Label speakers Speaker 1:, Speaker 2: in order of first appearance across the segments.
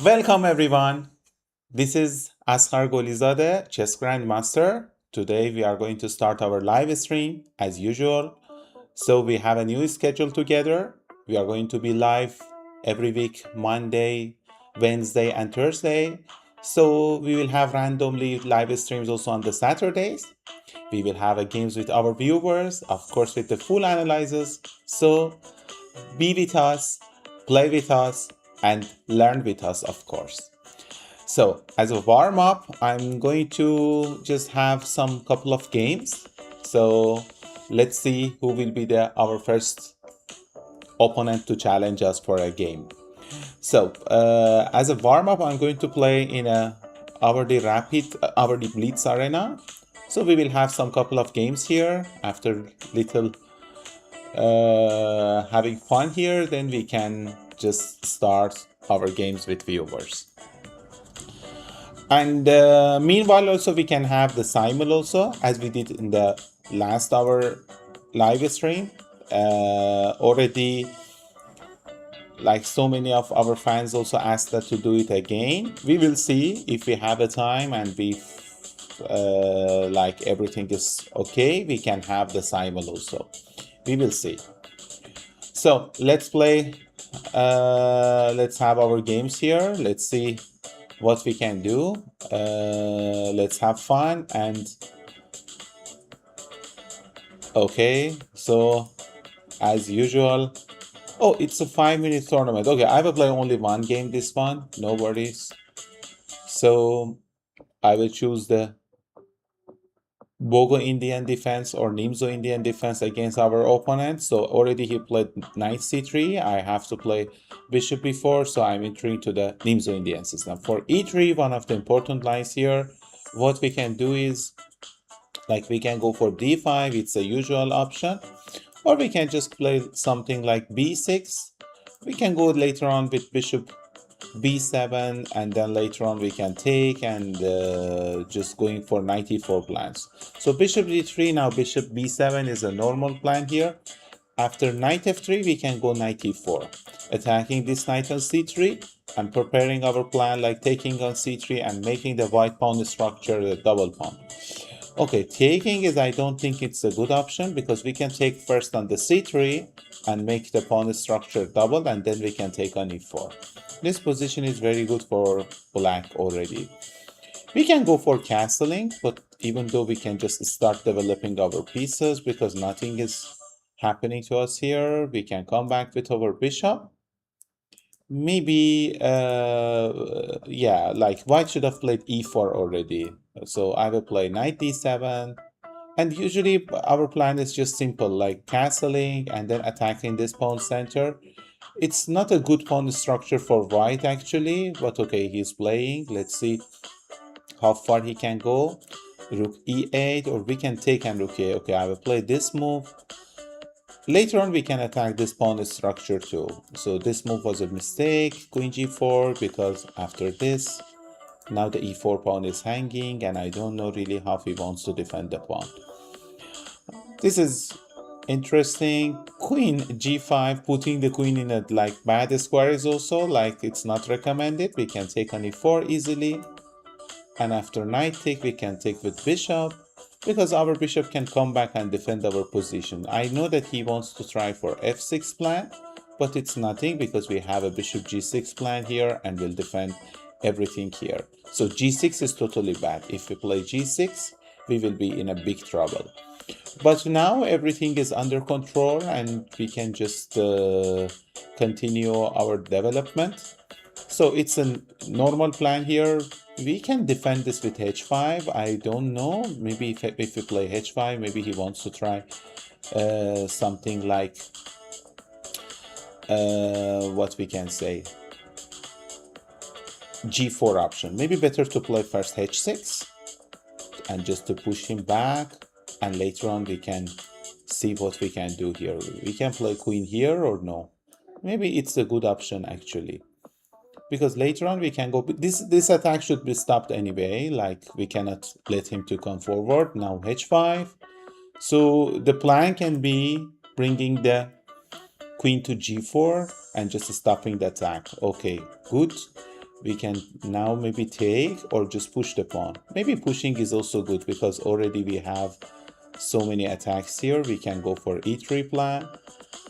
Speaker 1: Welcome everyone. This is Asena Goli, Chess Grandmaster. Today we are going to start our live stream as usual. So we have a new schedule together. We are going to be live every week, Monday, Wednesday, and Thursday. So we will have randomly live streams also on the Saturdays. We will have a games with our viewers, of course, with the full analysis. So be with us, play with us, and learn with us, of course. So as a warm up, I'm going to just have some couple of games. So let's see who will be our first opponent to challenge us for a game. So as a warm up, I'm going to play in a hourly blitz arena. So we will have some couple of games here after little having fun here, then we can just start our games with viewers. And meanwhile, also we can have the simul also, as we did in the last hour live stream. Already, like so many of our fans also asked us to do it again. We will see if we have a time and we like everything is okay. We can have the simul also. We will see. So let's play. Let's have our games here. Let's see what we can do. Let's have fun and okay. So as usual, oh, it's a 5-minute tournament. Okay, I will play only one game this one. No worries. So I will choose the Bogo Indian defense or Nimzo Indian defense against our opponent. So already he played knight c3. I have to play bishop b4. So I'm entering to the Nimzo Indian system. For e3, one of the important lines here, what we can do is like we can go for d5. It's a usual option. Or we can just play something like b6. We can go later on with bishop b7, and then later on we can take and just going for knight e4 plans. So bishop d3, now bishop b7 is a normal plan here. After knight f3 we can go knight e4, attacking this knight on c3 and preparing our plan like taking on c3 and making the white pawn structure a double pawn. Okay, taking is, I don't think it's a good option because we can take first on the c3 and make the pawn structure double, and then we can take on e4. This position is very good for black already. We can go for castling, but even though we can just start developing our pieces because nothing is happening to us here, we can come back with our bishop. Maybe, yeah, like white should have played e4 already. So I will play knight d7. And usually our plan is just simple, like castling and then attacking this pawn center. It's not a good pawn structure for white actually, but okay, he's playing. Let's see how far he can go. Rook e8, or we can take and rook e8. Okay, I will play this move. Later on, we can attack this pawn structure too. So this move was a mistake, queen g4, because after this, now the e4 pawn is hanging, and I don't know really how he wants to defend the pawn. This is interesting. Queen g5, putting the queen in a like bad square is also like it's not recommended. We can take on e4 easily, and after knight take we can take with bishop, because our bishop can come back and defend our position. I know that he wants to try for f6 plan, but it's nothing because we have a bishop g6 plan here and we'll defend everything here. So g6 is totally bad. If we play g6, we will be in a big trouble. But now everything is under control and we can just continue our development. So it's a normal plan here. We can defend this with h5. I don't know. Maybe if we play h5, maybe he wants to try something like what we can say, g4 option. Maybe better to play first h6 and just to push him back, and later on we can see what we can do here. We can play queen here or no. Maybe it's a good option actually, because later on we can go. This attack should be stopped anyway, like we cannot let him to come forward. Now h5. So the plan can be bringing the queen to g4 and just stopping the attack. Okay, good. We can now maybe take or just push the pawn. Maybe pushing is also good because already we have so many attacks here. We can go for e3 plan,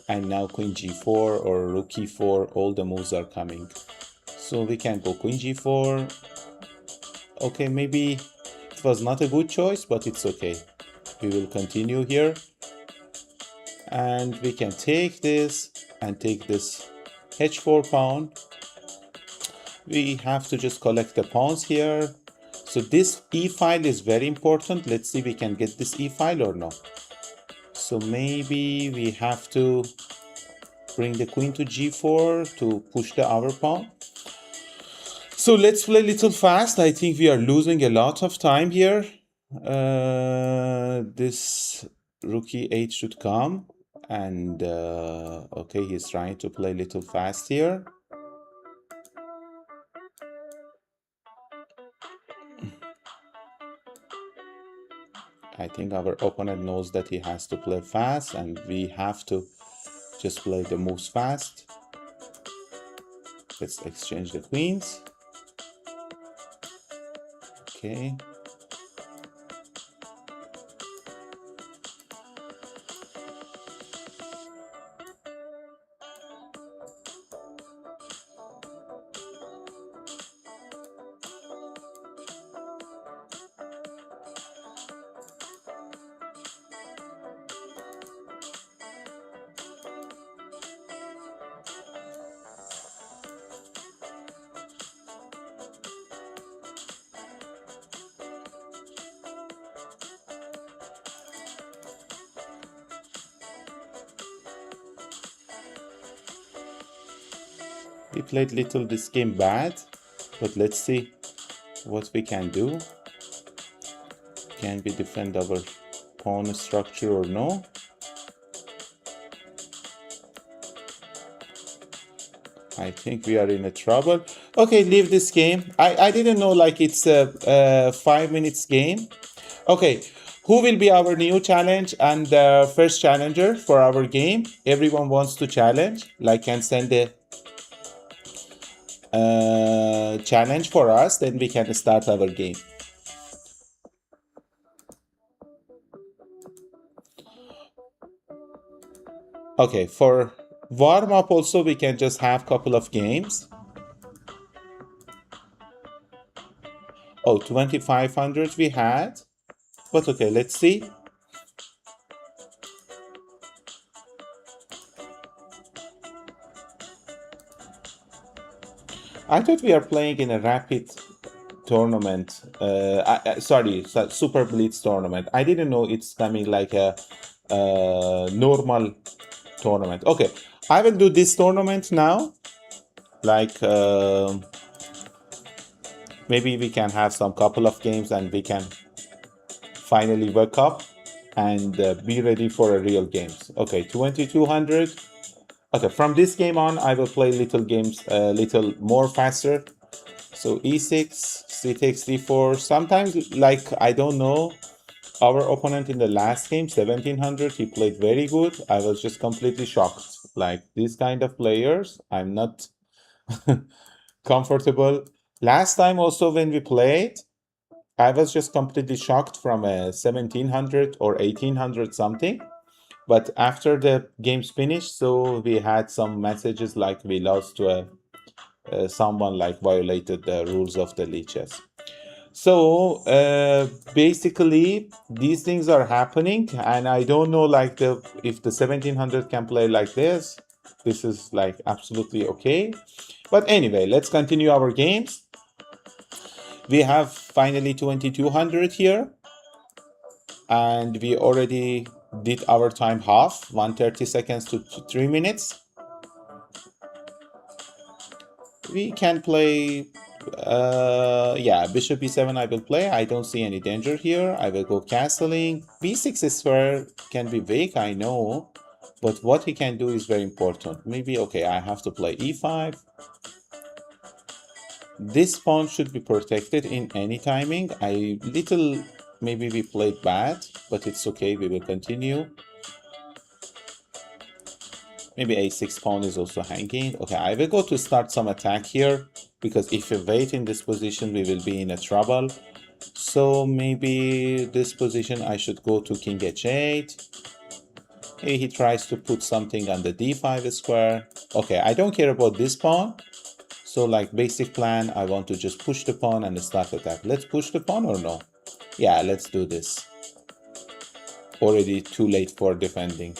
Speaker 1: and now queen g4 or rook e4, all the moves are coming. So we can go queen g4. Okay, maybe it was not a good choice, but it's okay. We will continue here. And we can take this and take this h4 pawn. We have to just collect the pawns here. So this e file is very important. Let's see if we can get this e file or no. So maybe we have to bring the queen to g4 to push the other pawn. So let's play a little fast. I think we are losing a lot of time here. This rook e8 should come. And okay, he's trying to play a little fast here. I think our opponent knows that he has to play fast, and we have to just play the moves fast. Let's exchange the queens. Okay. We played little this game bad, but let's see what we can do. Can we defend our pawn structure or no? I think we are in a trouble. Okay, leave this game. I didn't know like it's a 5 minutes game. Okay, who will be our new challenge and first challenger for our game? Everyone wants to challenge, like can send a challenge for us, then we can start our game. Okay, for warm up also we can just have couple of games. Oh, 2500 we had, but okay, let's see. I thought we are playing in a rapid tournament. Sorry, Super Blitz tournament. I didn't know it's coming like a normal tournament. Okay, I will do this tournament now. Like maybe we can have some couple of games and we can finally wake up and be ready for a real games. Okay, 2200. Okay, from this game on, I will play little games a little more faster. So e6, c takes d4. Sometimes, like, I don't know, our opponent in the last game, 1700, he played very good. I was just completely shocked. Like, these kind of players, I'm not comfortable. Last time also when we played, I was just completely shocked from a 1700 or 1800 something. But after the games finished, so we had some messages like we lost to someone like violated the rules of the leeches. So basically these things are happening, and I don't know like if the 1700 can play like this. This is like absolutely okay. But anyway, let's continue our games. We have finally 2200 here, and we already did our time half, 130 seconds to 3 minutes. We can play, yeah, bishop b7 I will play. I don't see any danger here. I will go castling. b6 square can be weak, I know, but what he can do is very important. Maybe, okay, I have to play e5. This pawn should be protected in any timing. Maybe we played bad, but it's okay, we will continue. Maybe a6 pawn is also hanging. Okay, I will go to start some attack here. because if we wait in this position, we will be in a trouble. So maybe this position, I should go to king h8. He tries to put something on the d5 square. Okay, I don't care about this pawn. So like basic plan, I want to just push the pawn and start attack. Let's push the pawn or no? Yeah, let's do this. Already too late for defending.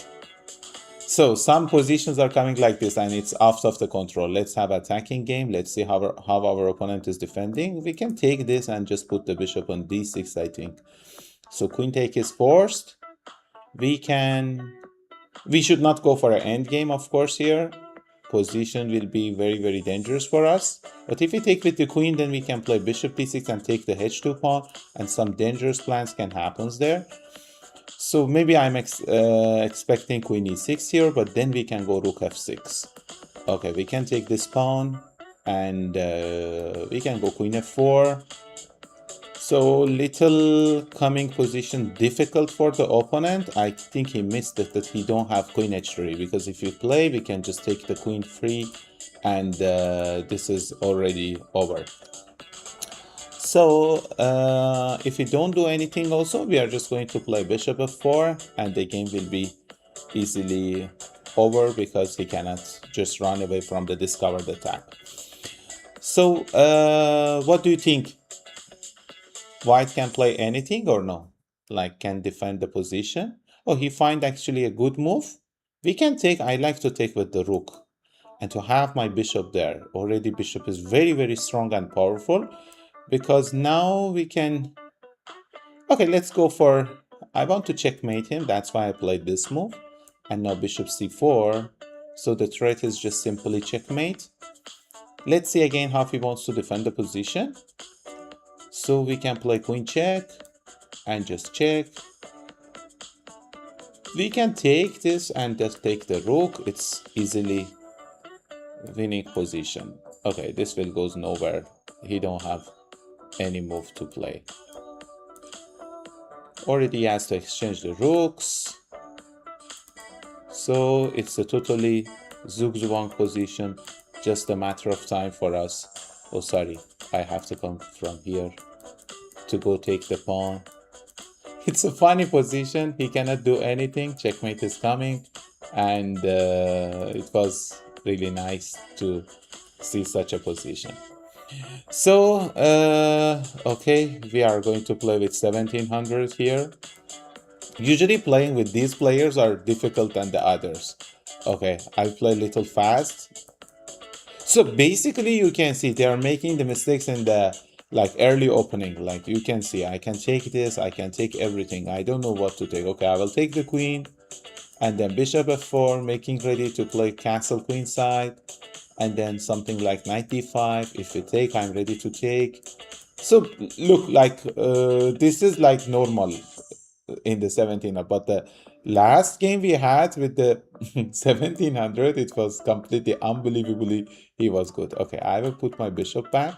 Speaker 1: So some positions are coming like this and it's out of the control. Let's have attacking game. Let's see how our opponent is defending. We can take this and just put the bishop on d6, I think. So queen take is forced. We should not go for an end game, of course, here. Position will be very, very dangerous for us. But if we take with the queen, then we can play bishop b6 and take the h2 pawn, and some dangerous plans can happen there. So maybe I'm expecting queen e6 here, but then we can go rook f6. Okay, we can take this pawn, and we can go queen f4. So little coming position difficult for the opponent. I think he missed it that we don't have queen h3, because if you play, we can just take the queen free, and this is already over. So if we don't do anything also, we are just going to play bishop f4, and the game will be easily over because he cannot just run away from the discovered attack. So what do you think? White can play anything or no? Like can defend the position? Oh, he find actually a good move. We can take, I like to take with the rook. And to have my bishop there. Already bishop is very, very strong and powerful. Because now we can... Okay, let's go for... I want to checkmate him. That's why I played this move. And now bishop c4. So the threat is just simply checkmate. Let's see again how he wants to defend the position. So we can play queen check and just check. We can take this and just take the rook. It's easily winning position. Okay, this will goes nowhere. He don't have any move to play. Already has to exchange the rooks. So it's a totally zugzwang position. Just a matter of time for us. Oh, sorry. I have to come from here to go take the pawn. It's a funny position. He cannot do anything. Checkmate is coming. And it was really nice to see such a position. So, okay, we are going to play with 1700 here. Usually playing with these players are difficult than the others. Okay, I play a little fast. So basically you can see they are making the mistakes in the like early opening. Like you can see I can take this, I can take everything. I don't know what to take. Okay, I will take the queen and then bishop f4, making ready to play castle queen side, and then something like knight d5. If we take, I'm ready to take. So look, like this is like normal in the 1700, but the last game we had with the 1700, it was completely unbelievably, he was good. Okay, I will put my bishop back.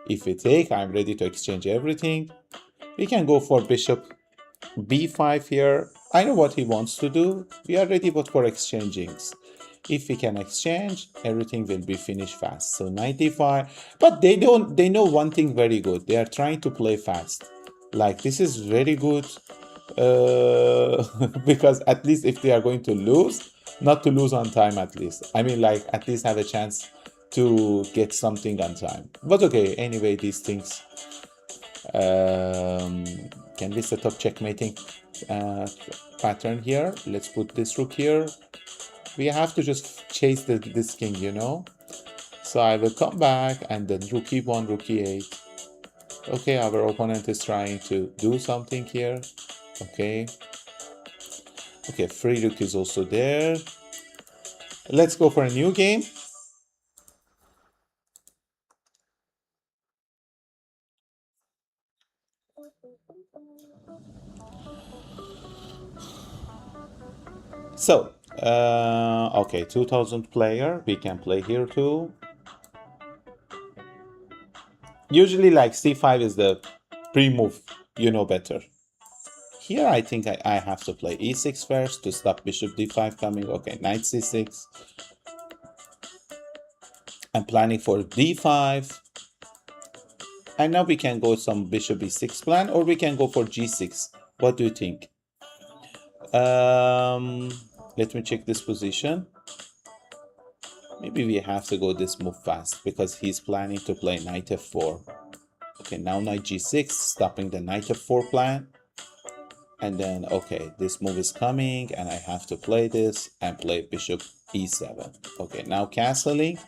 Speaker 1: If we take, I'm ready to exchange everything. We can go for bishop b5 here. I know what he wants to do. We are ready but for exchangings. If we can exchange, everything will be finished fast. So 95, but they know one thing very good. They are trying to play fast. Like this is very good. Because at least if they are going to lose, not to lose on time at least. I mean, like at least have a chance to get something on time. But okay, anyway, these things. Can we set up checkmating pattern here? Let's put this rook here. We have to just chase this king, you know. So I will come back and then rook e1, rook e8. Okay, our opponent is trying to do something here. Okay. Okay, free rook is also there. Let's go for a new game. So, okay, 2000 player. We can play here too. Usually like c5 is the pre-move, you know better. Here I think I have to play e6 first to stop bishop d5 coming. Okay, knight c6. I'm planning for d5. And now we can go some bishop e6 plan, or we can go for g6. What do you think? Let me check this position. Maybe we have to go this move fast because he's planning to play knight f4. Okay, now knight g6, stopping the knight f4 plan. And then, okay, this move is coming and I have to play this and play bishop e7. Okay, now castling.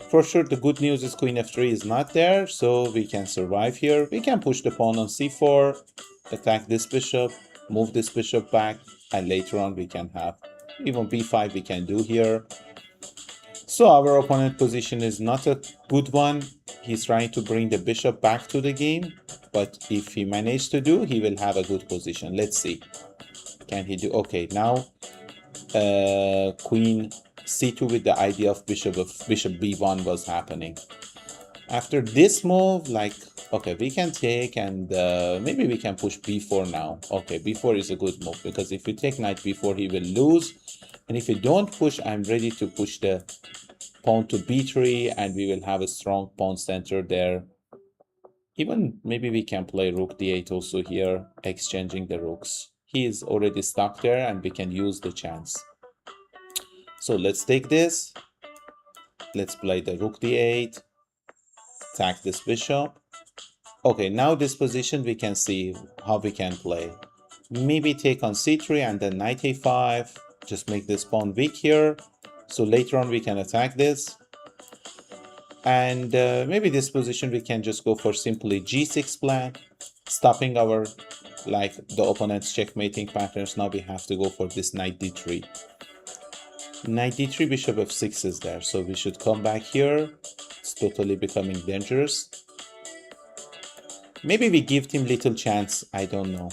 Speaker 1: For sure, the good news is queen f3 is not there, so we can survive here. We can push the pawn on c4, attack this bishop, move this bishop back, and later on we can have even b5 we can do here. So our opponent position is not a good one. He's trying to bring the bishop back to the game, but if he managed to do, he will have a good position. Let's see. Can he do? Okay, now queen c2 with the idea of bishop b1 was happening. After this move, like, okay, we can take and maybe we can push b4 now. Okay, b4 is a good move because if we take knight b4, he will lose. And if we don't push, I'm ready to push the pawn to b3 and we will have a strong pawn center there. Even maybe we can play rook d8 also here, exchanging the rooks. He is already stuck there and we can use the chance. So let's take this. Let's play the rook d8. Attack this bishop. Okay, now this position we can see how we can play. Maybe take on c3 and then knight a5. Just make this pawn weak here. So later on we can attack this. And maybe this position we can just go for simply g6 plan, stopping our, like, the opponent's checkmating patterns. Now we have to go for this knight d3. Knight d3, bishop f6 is there, so we should come back here. It's totally becoming dangerous. Maybe we give him little chance, I don't know.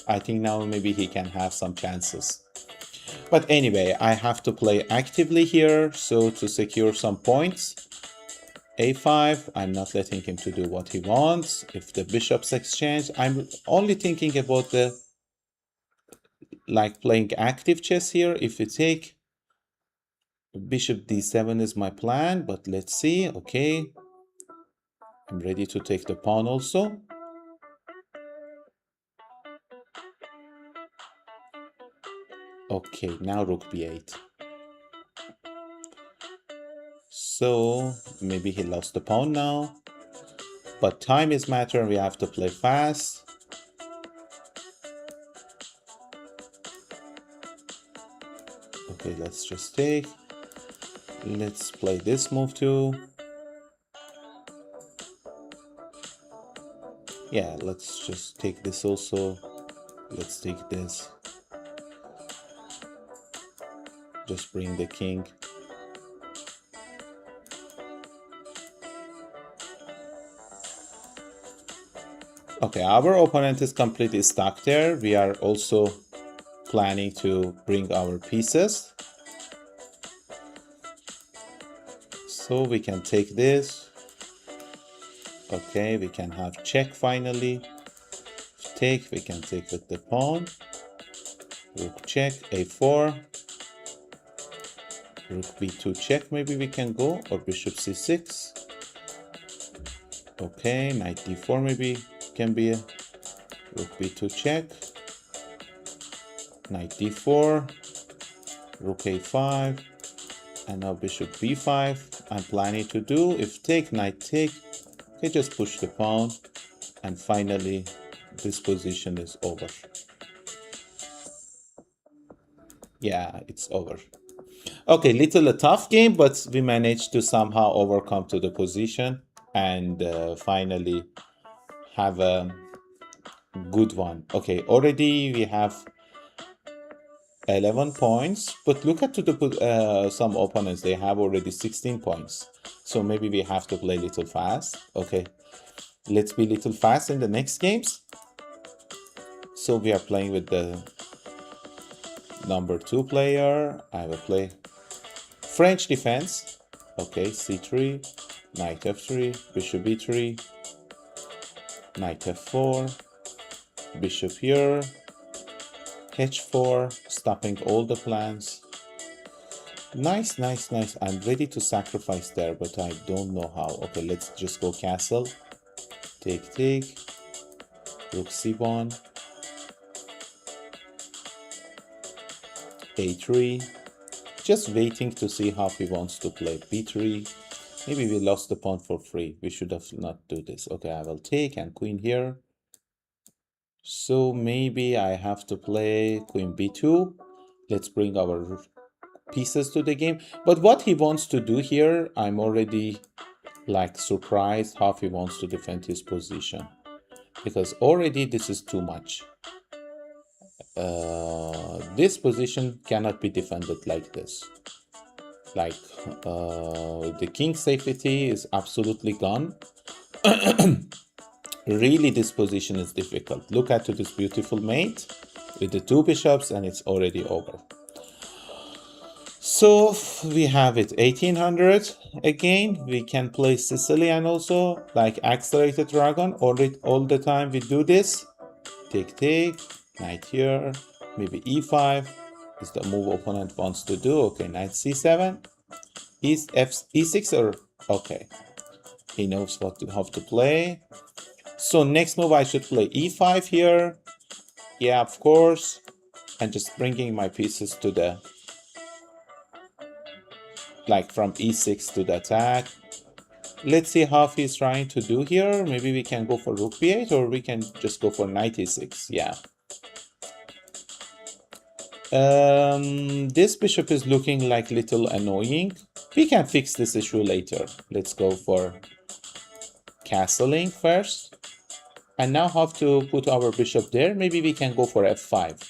Speaker 1: I think now maybe he can have some chances. But anyway, I have to play actively here, so to secure some points. a5, I'm not letting him to do what he wants. If the bishops exchange, I'm only thinking about the, like, playing active chess here. If we take bishop d7 is my plan, but let's see. Okay, I'm ready to take the pawn also. Okay, now rook b8. So maybe he lost the pawn now, but time is matter and we have to play fast. Okay, let's just take. Let's play this move too. Yeah, let's just take this also. Let's take this. Just bring the king. Okay, our opponent is completely stuck there. We are also planning to bring our pieces. So we can take this. Okay, we can have check finally. Take, we can take with the pawn. Rook check, a4. Rook b2 check, maybe we can go, or bishop c6. Okay, knight d4 maybe can be a rook b2 check. Knight d4, rook a5, and now bishop b5. I'm planning to do, if take, knight take, okay, just push the pawn, and finally this position is over. Yeah, it's over. Okay, little a tough game, but we managed to somehow overcome to the position and finally have a good one. Okay, already we have 11 points, but look at the some opponents, they have already 16 points. So maybe we have to play little fast. Okay, let's be little fast in the next games. So we are playing with the number 2 player. I will play French defense. Okay, c3, knight f3, bishop b3, knight f4, bishop here, h4, stopping all the plans. Nice, nice, nice. I'm ready to sacrifice there, but I don't know how. Okay, let's just go castle. take, rook c1, a3, just waiting to see how he wants to play b3. Maybe we lost the pawn for free. We should have not do this. Okay, I will take and queen here. So maybe I have to play queen b2. Let's bring our pieces to the game. But what he wants to do here, I'm already like surprised how he wants to defend his position. Because already this is too much. This position cannot be defended like this. Like the king safety is absolutely gone. Really, this position is difficult. Look at this beautiful mate with the two bishops, and it's already over. So we have it 1800 again. We can play Sicilian also, like accelerated dragon. All the time we do this. Take, knight here, maybe e5 is the move opponent wants to do. Okay, knight c7, e6 or okay. He knows how to play. So next move I should play e5 here. Yeah, of course. And just bringing my pieces to the, like from e6 to the attack. Let's see how he's trying to do here. Maybe we can go for rook b8 or we can just go for knight e6. Yeah. This bishop is looking like little annoying. We can fix this issue later. Let's go for castling first. And now have to put our bishop there. Maybe we can go for f5.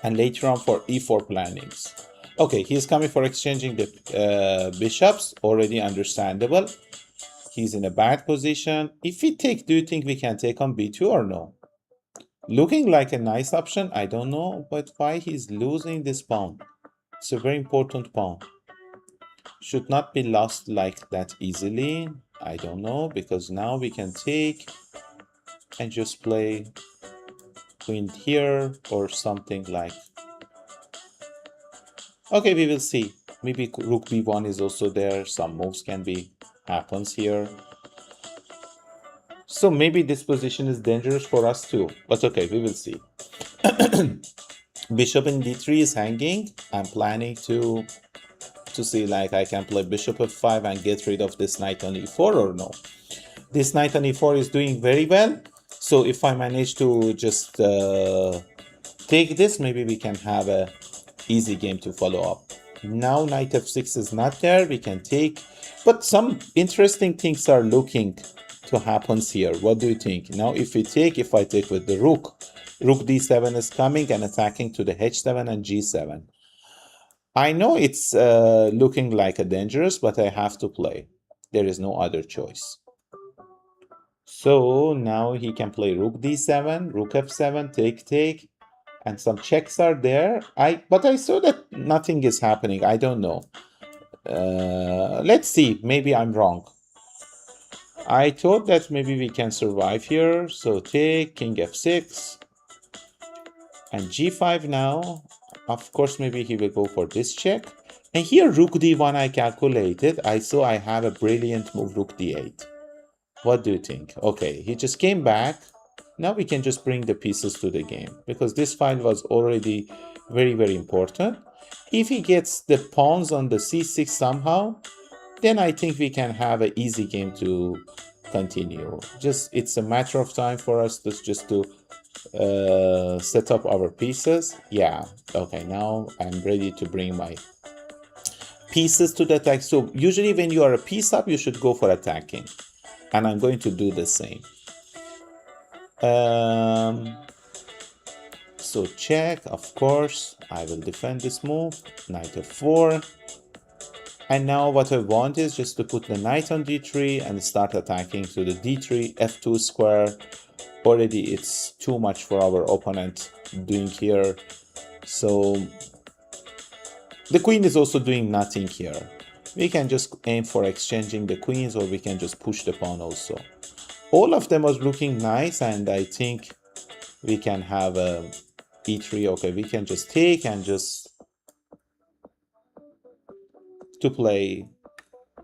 Speaker 1: And later on for e4 plannings. Okay, he's coming for exchanging the bishops. Already understandable. He's in a bad position. If we take, do you think we can take on b2 or no? Looking like a nice option. I don't know, but why he's losing this pawn? It's a very important pawn. Should not be lost like that easily. I don't know, because now we can take and just play queen here or something like. Okay, we will see. Maybe rook b1 is also there. Some moves can be happens here. So maybe this position is dangerous for us too. But okay, we will see. Bishop in d3 is hanging. I'm planning to see like I can play bishop f5 and get rid of this knight on e4 or no. This knight on e4 is doing very well. So if I manage to just take this, maybe we can have a easy game to follow up. Now knight f6 is not there. We can take, but some interesting things are looking to happen here. What do you think? Now if I take with the rook d7 is coming and attacking to the h7 and g7. I know it's looking like a dangerous, but I have to play. There is no other choice. So now he can play rook d7, rook f7, take, and some checks are there. But I saw that nothing is happening. I don't know. Let's see. Maybe I'm wrong. I thought that maybe we can survive here. So take, king f6, and g5 now. Of course, maybe he will go for this check. And here, rook d1 I calculated. I saw I have a brilliant move, rook d8. What do you think? Okay, he just came back. Now we can just bring the pieces to the game, because this file was already very, very important. If he gets the pawns on the c6 somehow, then I think we can have an easy game to continue. It's a matter of time for us to set up our pieces. Yeah, okay, now I'm ready to bring my pieces to the attack. So usually when you are a piece up, you should go for attacking. And I'm going to do the same. So check, of course, I will defend this move, knight f4. And now what I want is just to put the knight on d3 and start attacking to the d3, f2 square. Already it's too much for our opponent doing here. So the queen is also doing nothing here. We can just aim for exchanging the queens, or we can just push the pawn also. All of them was looking nice, and I think we can have a e3. Okay, we can just take and just to play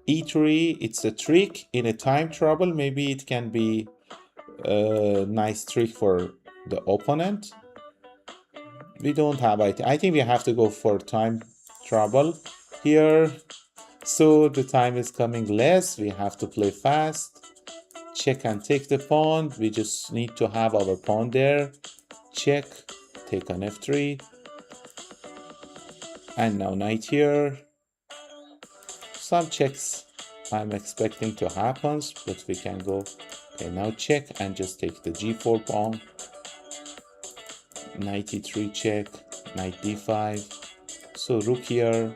Speaker 1: e3, it's a trick in a time trouble. Maybe it can be a nice trick for the opponent. We don't have it. I think we have to go for time trouble here. So the time is coming less. We have to play fast. Check and take the pawn. We just need to have our pawn there. Check, take on f3. And now knight here. Some checks I'm expecting to happen, but we can go. Okay, now check and just take the g4 pawn. Knight e3 check, knight d5. So rook here.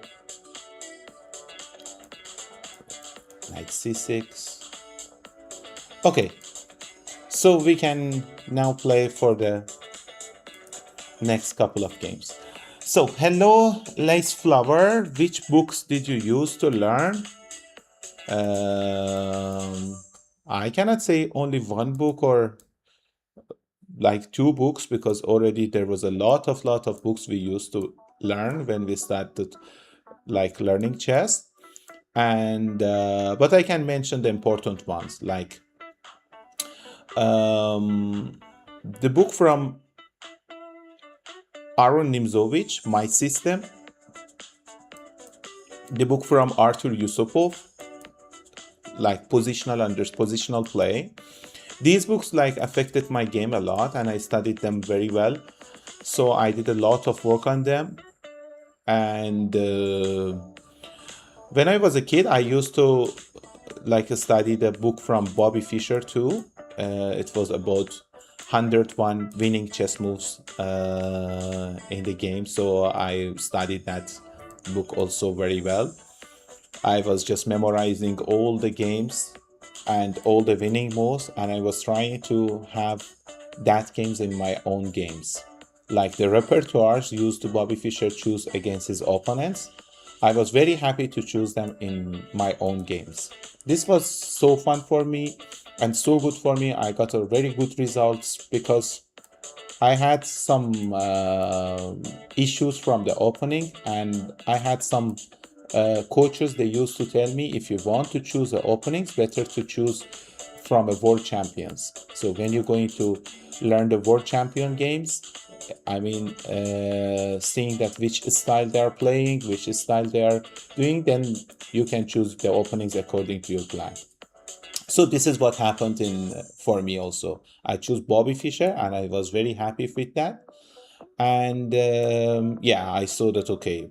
Speaker 1: Knight c6. Okay, so we can now play for the next couple of games. So, hello, Lace Flower. Which books did you use to learn? I cannot say only one book or like two books, because already there was a lot of books we used to learn when we started like learning chess. And but I can mention the important ones, like the book from Aaron Nimzovich, My System, the book from Arthur Yusupov, like positional play. These books like affected my game a lot, and I studied them very well. So I did a lot of work on them. And when I was a kid, I used to like study the book from Bobby Fischer too. It was about 101 winning chess moves in the game. So I studied that book also very well. I was just memorizing all the games and all the winning moves, and I was trying to have that games in my own games. Like the repertoires used to Bobby Fischer choose against his opponents, I was very happy to choose them in my own games. This was so fun for me and so good for me. I got a very good results because I had some issues from the opening, and I had some coaches. They used to tell me, if you want to choose the openings, better to choose from a world champions. So when you're going to learn the world champion games, I mean, seeing that which style they are playing, which style they are doing, then you can choose the openings according to your plan. So this is what happened for me also. I chose Bobby Fischer, and I was very happy with that. And yeah, I saw that, okay,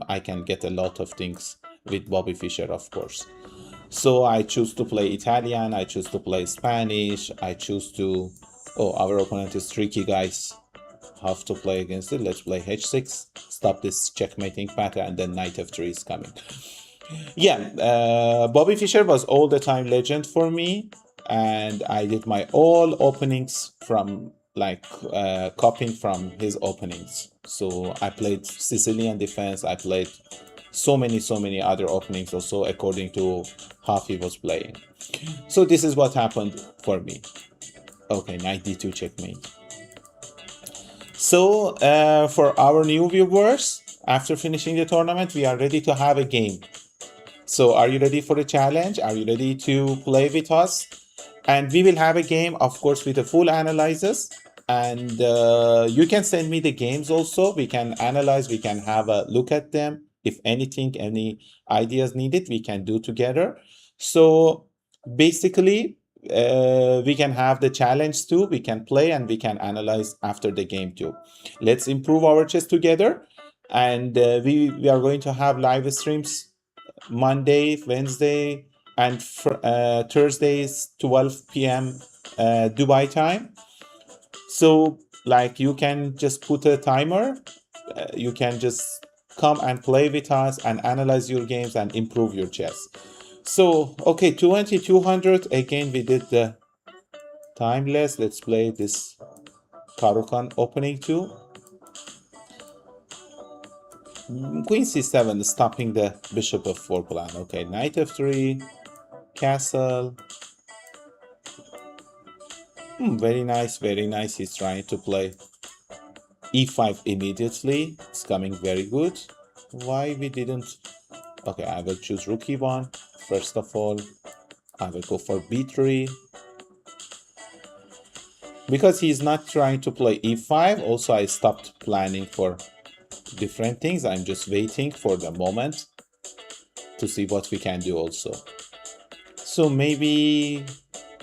Speaker 1: I can get a lot of things with Bobby Fischer, of course. So I choose to play Italian, I choose to play Spanish, I choose to... Oh, our opponent is tricky, guys. Have to play against it. Let's play h6, stop this checkmating pattern, and then knight f3 is coming. Yeah, Bobby Fischer was all the time legend for me, and I did my all openings from like copying from his openings. So I played Sicilian defense, I played so many other openings also according to how he was playing. So this is what happened for me. Okay, knight d2 checkmate. So for our new viewers, after finishing the tournament, we are ready to have a game. So are you ready for the challenge? Are you ready to play with us? And we will have a game, of course, with the full analysis. And you can send me the games also. We can analyze, we can have a look at them. If anything, any ideas needed, we can do together. So basically, we can have the challenge too. We can play and we can analyze after the game too. Let's improve our chess together. And we are going to have live streams Monday, Wednesday, and Thursdays, 12 p.m. Dubai time. So like you can just put a timer. You can just come and play with us and analyze your games and improve your chess. So, okay, 200. Again, we did the timeless. Let's play this Karukan opening too. Queen c7, stopping the bishop f4 plan. Okay, knight f3, castle. Very nice, very nice. He's trying to play e5 immediately. It's coming very good. Why we didn't Okay, I will choose rook e1. First of all, I will go for b3. Because he's not trying to play e5, also I stopped planning for different things. I'm just waiting for the moment to see what we can do also. So maybe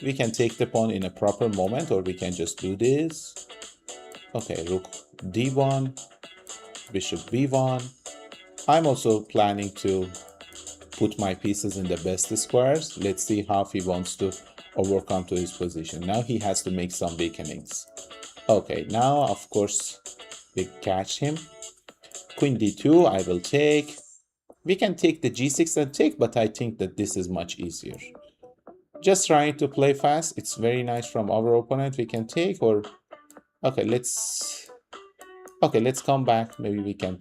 Speaker 1: we can take the pawn in a proper moment, or we can just do this. Okay, rook d1, bishop b1. I'm also planning to put my pieces in the best squares. Let's see how he wants to overcome to his position. Now he has to make some weakenings. Okay, now of course we catch him. Queen d2, I will take. We can take the g6 and take, but I think that this is much easier. Just trying to play fast. It's very nice from our opponent. We can take, or okay, let's come back. Maybe we can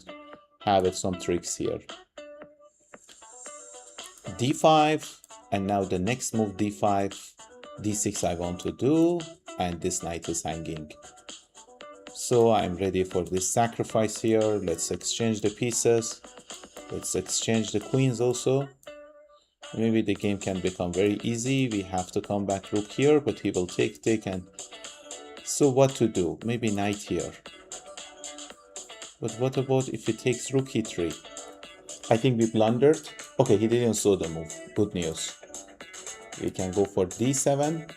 Speaker 1: have some tricks here. d5, and now the next move d5, d6 I want to do, and this knight is hanging. So I'm ready for this sacrifice here. Let's exchange the pieces. Let's exchange the queens also. Maybe the game can become very easy. We have to come back rook here, but he will take, and so what to do? Maybe knight here. But what about if he takes rook e3? I think we blundered. Okay, he didn't saw the move. Good news. We can go for d7.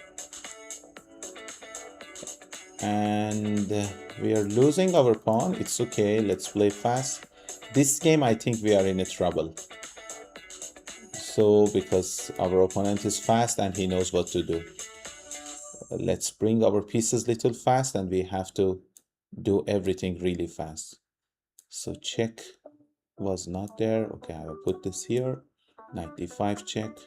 Speaker 1: And we are losing our pawn. It's okay. Let's play fast. This game, I think we are in a trouble. So, because our opponent is fast and he knows what to do. Let's bring our pieces little fast, and we have to do everything really fast. So check was not there. Okay, I will put this here. Knight d5 check.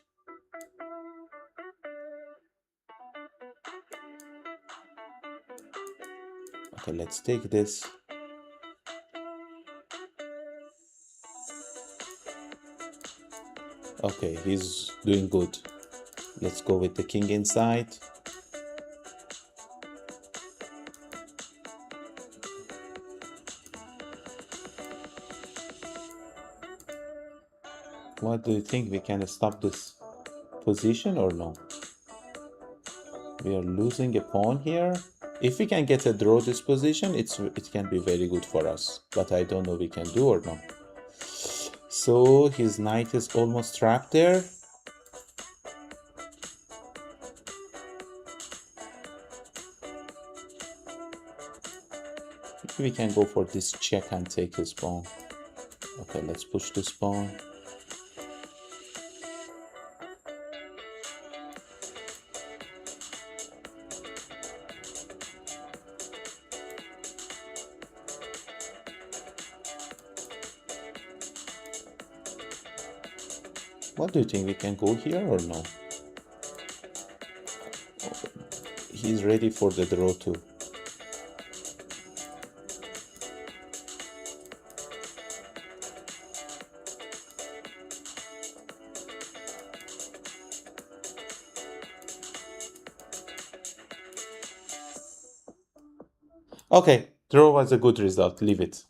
Speaker 1: Okay, let's take this. Okay, he's doing good. Let's go with the king inside. What do you think? We can stop this position or no? We are losing a pawn here. If we can get a draw this position, it can be very good for us. But I don't know we can do or not. So his knight is almost trapped there. We can go for this check and take his pawn. Okay, let's push this pawn. What do you think? We can go here or no? He's ready for the draw too. Okay, draw was a good result. Leave it.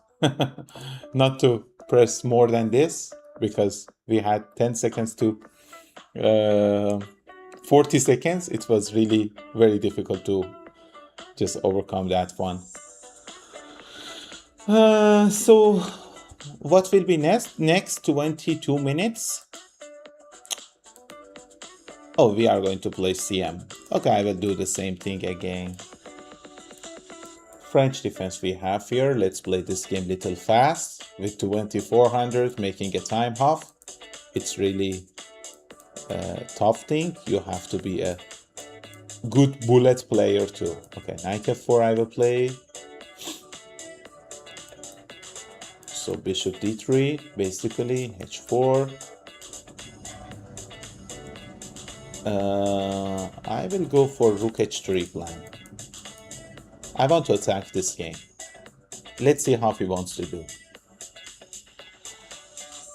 Speaker 1: Not to press more than this, because we had 10 seconds to 40 seconds. It was really very difficult to just overcome that one. So what will be next 22 minutes? Oh, we are going to play CM. Okay, I will do the same thing again. French defense we have here. Let's play this game little fast with 2400, making a time half. It's really a tough thing. You have to be a good bullet player too. Okay, knight f4 I will play. So bishop d3, basically h4. I will go for rook h3 plan. I want to attack this game. Let's see how he wants to do.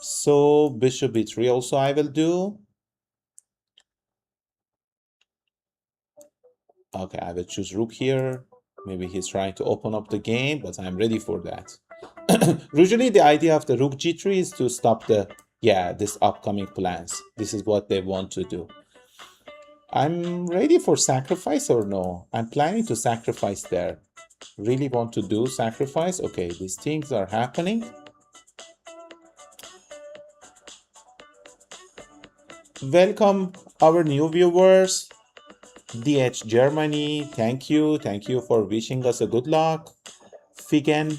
Speaker 1: So bishop b3 also I will do. Okay, I will choose rook here. Maybe he's trying to open up the game, but I'm ready for that. Usually the idea of the rook g3 is to stop the Yeah, this upcoming plans. This is what they want to do. I'm ready for sacrifice or no? I'm planning to sacrifice there. Really want to do sacrifice? Okay, these things are happening. Welcome our new viewers. DH Germany, thank you. Thank you for wishing us a good luck. Figen,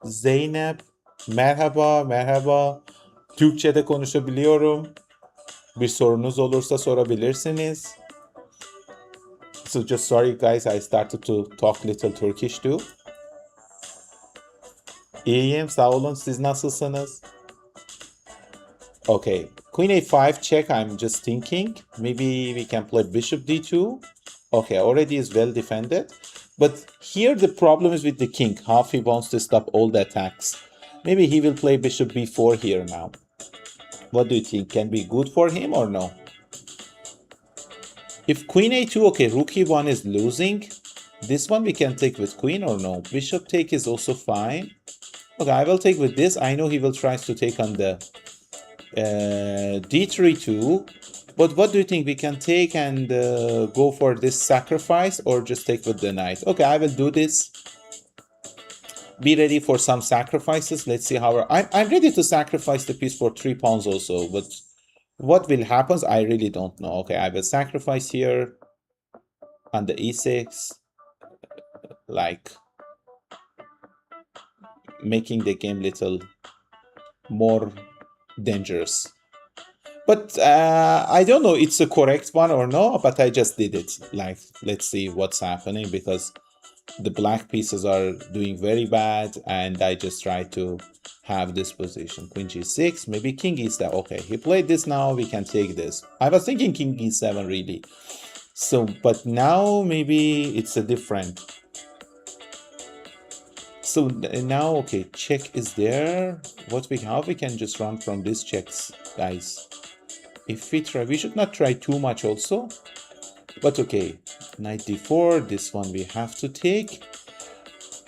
Speaker 1: Zeynep, merhaba, merhaba. Türkçe'de konuşabiliyorum. Bir sorunuz olursa sorabilirsiniz. So just sorry guys, I started to talk little Turkish too. İyiyim, sağ olun. Siz nasılsınız? Okay, Queen A5 check, I'm just thinking. Maybe we can play Bishop D2. Okay, already is well defended. But here the problem is with the king. How he wants to stop all the attacks. Maybe he will play Bishop B4 here now. What do you think? Can be good for him or no? If Queen A2, okay, Rook E1 is losing. This one we can take with Queen or no? Bishop take is also fine. Okay, I will take with this. I know he will try to take on the D3 too. But what do you think? We can take and go for this sacrifice or just take with the knight? Okay, I will do this. Be ready for some sacrifices. Let's see how I'm ready to sacrifice the piece for 3 pawns also. But what will happen? I really don't know. Okay, I will sacrifice here on the E6. Like making the game little more dangerous. But I don't know it's a correct one or no, but I just did it. Like, let's see what's happening because the black pieces are doing very bad and I just try to have this position. Queen G6, maybe King E7. Okay, he played this now, we can take this. I was thinking King E7 really. So, but now maybe it's a different. So now, okay, check is there. How we can just run from these checks, guys. If we try, we should not try too much also. But okay, knight d4, this one we have to take.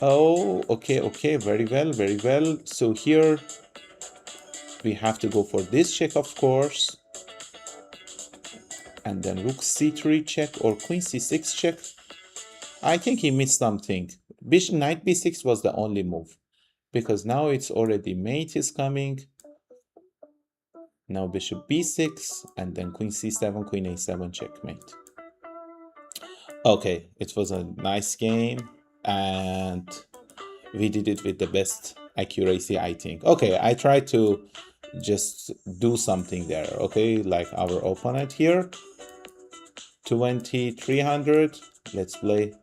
Speaker 1: Oh, okay, very well, very well. So here we have to go for this check, of course. And then rook c3 check or queen c6 check. I think he missed something. Bishop knight b6 was the only move. Because now it's already mate is coming. Now bishop b6 and then queen c7, queen a7 checkmate. Okay, it was a nice game and we did it with the best accuracy, I think. Okay, I tried to just do something there, okay, like our opponent here. 2300, let's play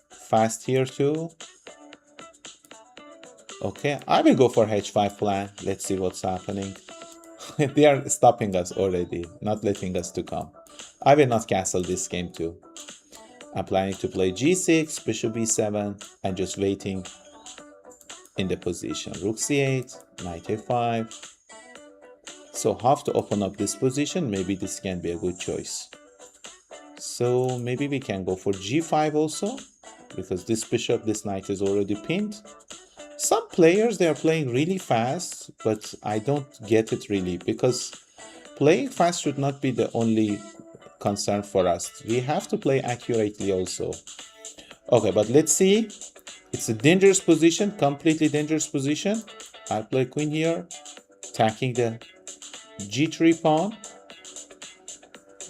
Speaker 1: fast here too. Okay, I will go for h5 plan. Let's see what's happening. They are stopping us already, not letting us to come. I will not castle this game too. I'm planning to play g6, bishop b7, and just waiting in the position. Rook c8, knight a5. So have to open up this position. Maybe this can be a good choice. So maybe we can go for g5 also, because this bishop, this knight is already pinned. Some players, they are playing really fast, but I don't get it really, because playing fast should not be the only concern for us. We have to play accurately also. Okay, but let's see. It's a dangerous position, completely dangerous position. I play queen here, attacking the g3 pawn.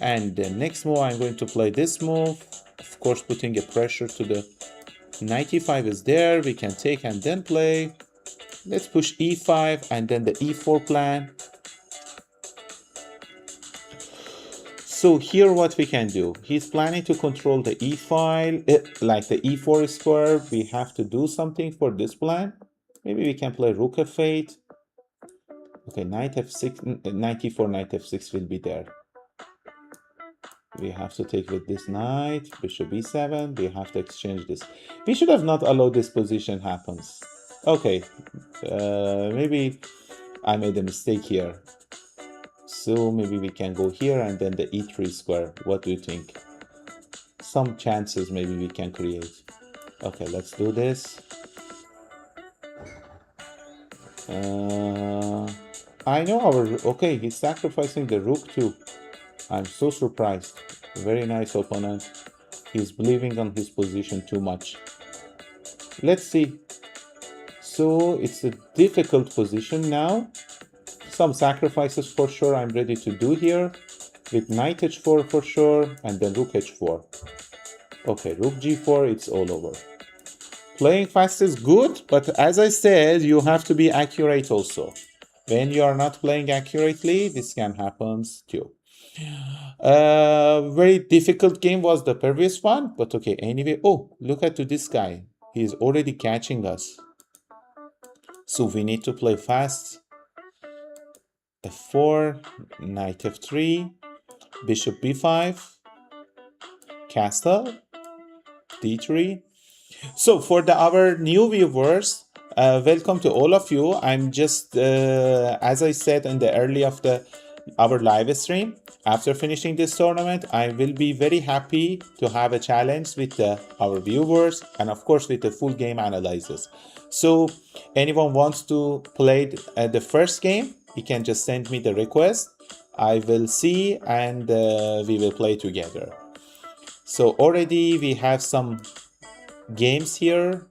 Speaker 1: And the next move, I'm going to play this move. Of course, putting a pressure to the knight e5 is there. We can take and then play. Let's push e5 and then the e4 plan. So here what we can do, he's planning to control the e file, like the e4 square. We have to do something for this plan. Maybe we can play rook f8. Okay, knight f6, knight e4, knight f6 will be there. We have to take with this knight, bishop e7. We have to exchange this. We should have not allowed this position happens. Okay, maybe I made a mistake here. So maybe we can go here and then the e3 square. What do you think? Some chances maybe we can create. Okay, let's do this. I know our... Okay, he's sacrificing the rook too. I'm so surprised. Very nice opponent. He's believing on his position too much. Let's see. So it's a difficult position now. Some sacrifices for sure I'm ready to do here. With knight h4 for sure, and then rook h4. Okay, rook g4, it's all over. Playing fast is good, but as I said, you have to be accurate also. When you are not playing accurately, this can happen too. Very difficult game was the previous one, but okay, anyway. Oh, look at this guy. He is already catching us. So we need to play fast. f4, knight f3, bishop b5, castle, d3. So for our new viewers, welcome to all of you. I'm just, as I said in the early of our live stream, after finishing this tournament, I will be very happy to have a challenge with our viewers and of course with the full game analysis. So anyone wants to play the first game, you can just send me the request. I will see and we will play together. So already we have some games here.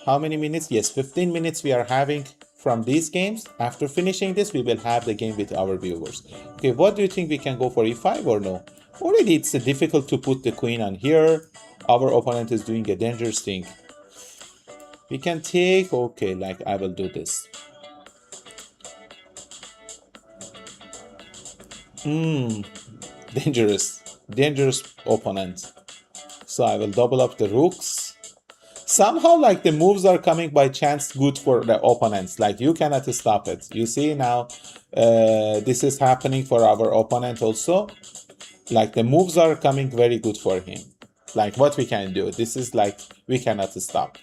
Speaker 1: How many minutes? Yes, 15 minutes we are having from these games. After finishing this, we will have the game with our viewers. Okay, what do you think? We can go for e5 or no? Already it's difficult to put the queen on here. Our opponent is doing a dangerous thing. We can take, okay, like I will do this. Dangerous opponent. So I will double up the rooks. Somehow like the moves are coming by chance good for the opponents. Like you cannot stop it. You see now this is happening for our opponent also. Like the moves are coming very good for him. Like what we can do. This is like we cannot stop.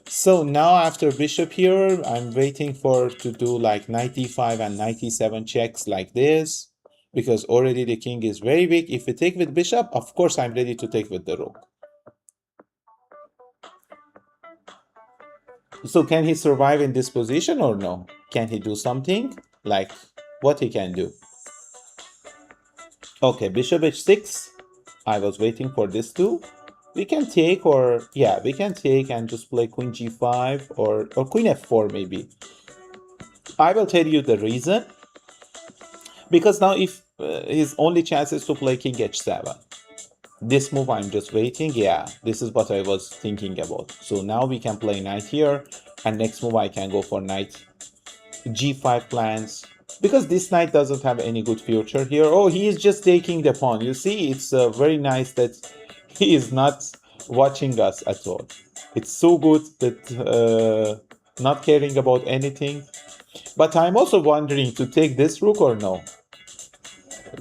Speaker 1: So now after bishop here, I'm waiting to do like knight d5 and knight e7 checks like this. Because already the king is very weak. If we take with bishop, of course I'm ready to take with the rook. So can he survive in this position or no? Can he do something? Like what he can do? Okay, bishop h6. I was waiting for this too. We can take or yeah, we can take and just play queen g5 or queen f4 maybe. I will tell you the reason. Because now if his only chance is to play king h7. This move I'm just waiting. Yeah, this is what I was thinking about. So now we can play knight here. And next move I can go for knight g5 plans. Because this knight doesn't have any good future here. Oh, he is just taking the pawn. You see, it's very nice that he is not watching us at all. It's so good that not caring about anything. But I'm also wondering to take this rook or no.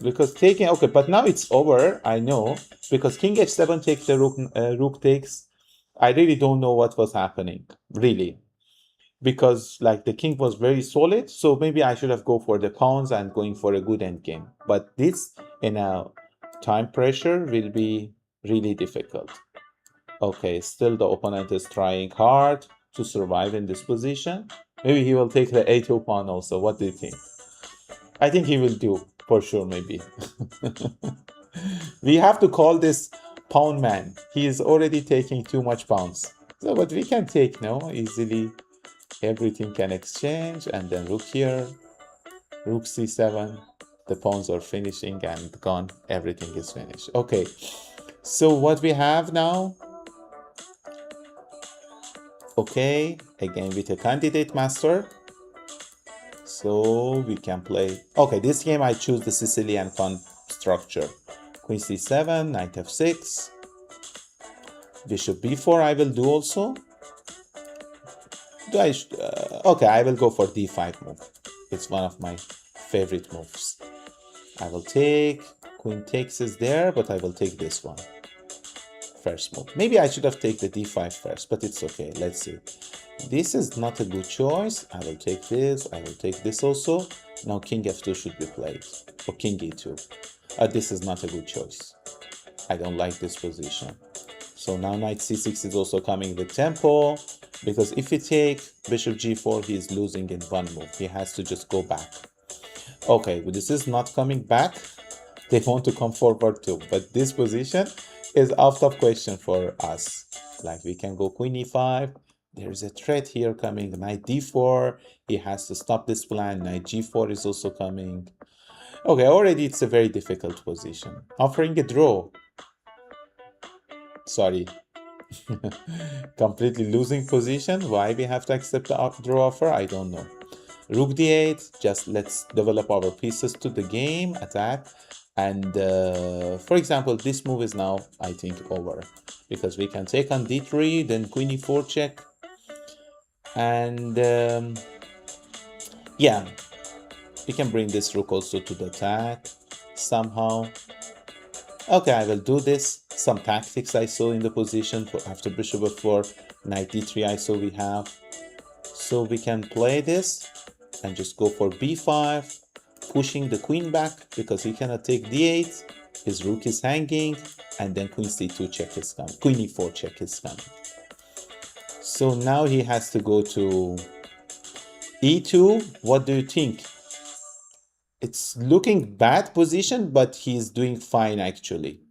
Speaker 1: Because taking, okay, but now it's over, I know. Because king h7 takes the rook, rook takes. I really don't know what was happening, really. Because like the king was very solid, so maybe I should have go for the pawns and going for a good endgame. But this in a time pressure will be really difficult. Okay, still the opponent is trying hard to survive in this position. Maybe he will take the a2 pawn also. What do you think? I think he will do for sure, maybe. We have to call this pawn man. He is already taking too much pawns. So, but we can take now easily. Everything can exchange, and then rook here, rook c7. The pawns are finishing and gone. Everything is finished. Okay, so what we have now? Okay, again with a candidate master. So we can play. Okay, this game I choose the Sicilian pawn structure. Queen c7, knight f6, bishop b4 I will do also. Okay, I will go for d5 move. It's one of my favorite moves. I will take, queen takes is there, but I will take this one. First move. Maybe I should have taken the d5 first, but it's okay. Let's see. This is not a good choice. I will take this. I will take this also. Now king f2 should be played. Or king e2. This is not a good choice. I don't like this position. So now knight c6 is also coming with tempo, because if we take bishop g4, he is losing in one move. He has to just go back. Okay, but this is not coming back. They want to come forward too, but this position is out of question for us. Like, we can go queen e5. There's a threat here coming, knight d4. He has to stop this plan. Knight g4 is also coming. Okay, already it's a very difficult position. Offering a draw. Sorry. Completely losing position. Why we have to accept the draw offer? I don't know. Rook d8. Just let's develop our pieces to the game. Attack. And for example, this move is now, I think, over. Because we can take on d3, then queen e4 check. And yeah, we can bring this rook also to the attack somehow. Okay, I will do this. Some tactics I saw in the position for after bishop f4, knight d3 I saw we have. So we can play this and just go for b5, pushing the queen back because he cannot take d8. His rook is hanging, and then queen c2 check is coming. Queen e4 check is coming. So now he has to go to e2. What do you think? It's looking bad position, but he's doing fine actually.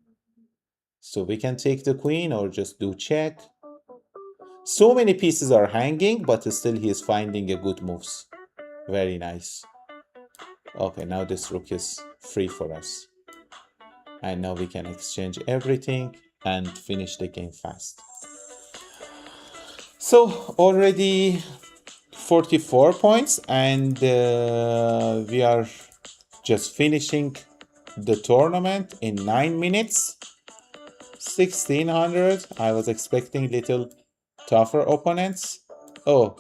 Speaker 1: So we can take the queen or just do check. So many pieces are hanging, but still he is finding a good moves. Very nice. Okay, now this rook is free for us. And now we can exchange everything and finish the game fast. So already 44 points, and we are just finishing the tournament in 9 minutes. 1600. I was expecting little tougher opponents. Oh,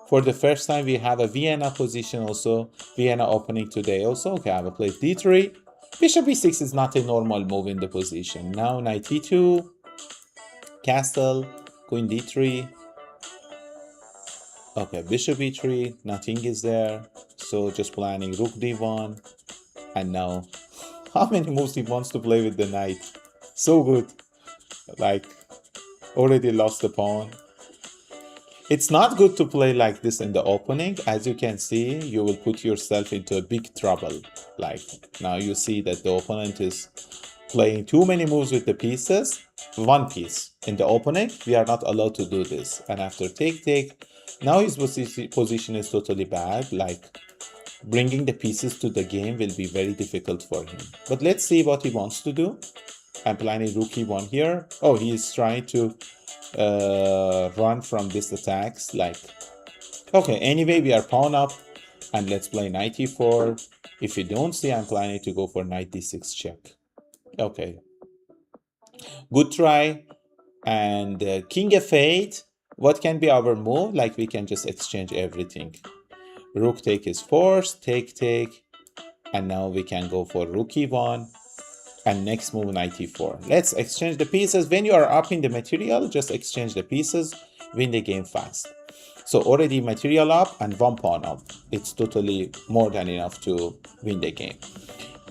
Speaker 1: for the first time we have a Vienna position also. Vienna opening today also. Okay, I will play d3. Bishop e6 is not a normal move in the position. Now knight e2, castle, queen d3. Okay, bishop e3, nothing is there. So just planning rook d1. And now, how many moves he wants to play with the knight? So good. Like, already lost the pawn. It's not good to play like this in the opening. As you can see, you will put yourself into a big trouble. Like, now you see that the opponent is playing too many moves with the pieces. One piece. In the opening, we are not allowed to do this. And after take, now his position is totally bad. Like, bringing the pieces to the game will be very difficult for him. But let's see what he wants to do. I'm planning rook e1 here. Oh, he is trying to run from these attacks. Like, okay, anyway, we are pawn up, and let's play knight e4. If you don't see, I'm planning to go for knight d6 check. Okay, good try. And king f8. What can be our move? Like, we can just exchange everything. Rook take is forced, take, and now we can go for rook e1. And next move, knight e4. Let's exchange the pieces. When you are up in the material, just exchange the pieces, win the game fast. So already material up and one pawn up. It's totally more than enough to win the game.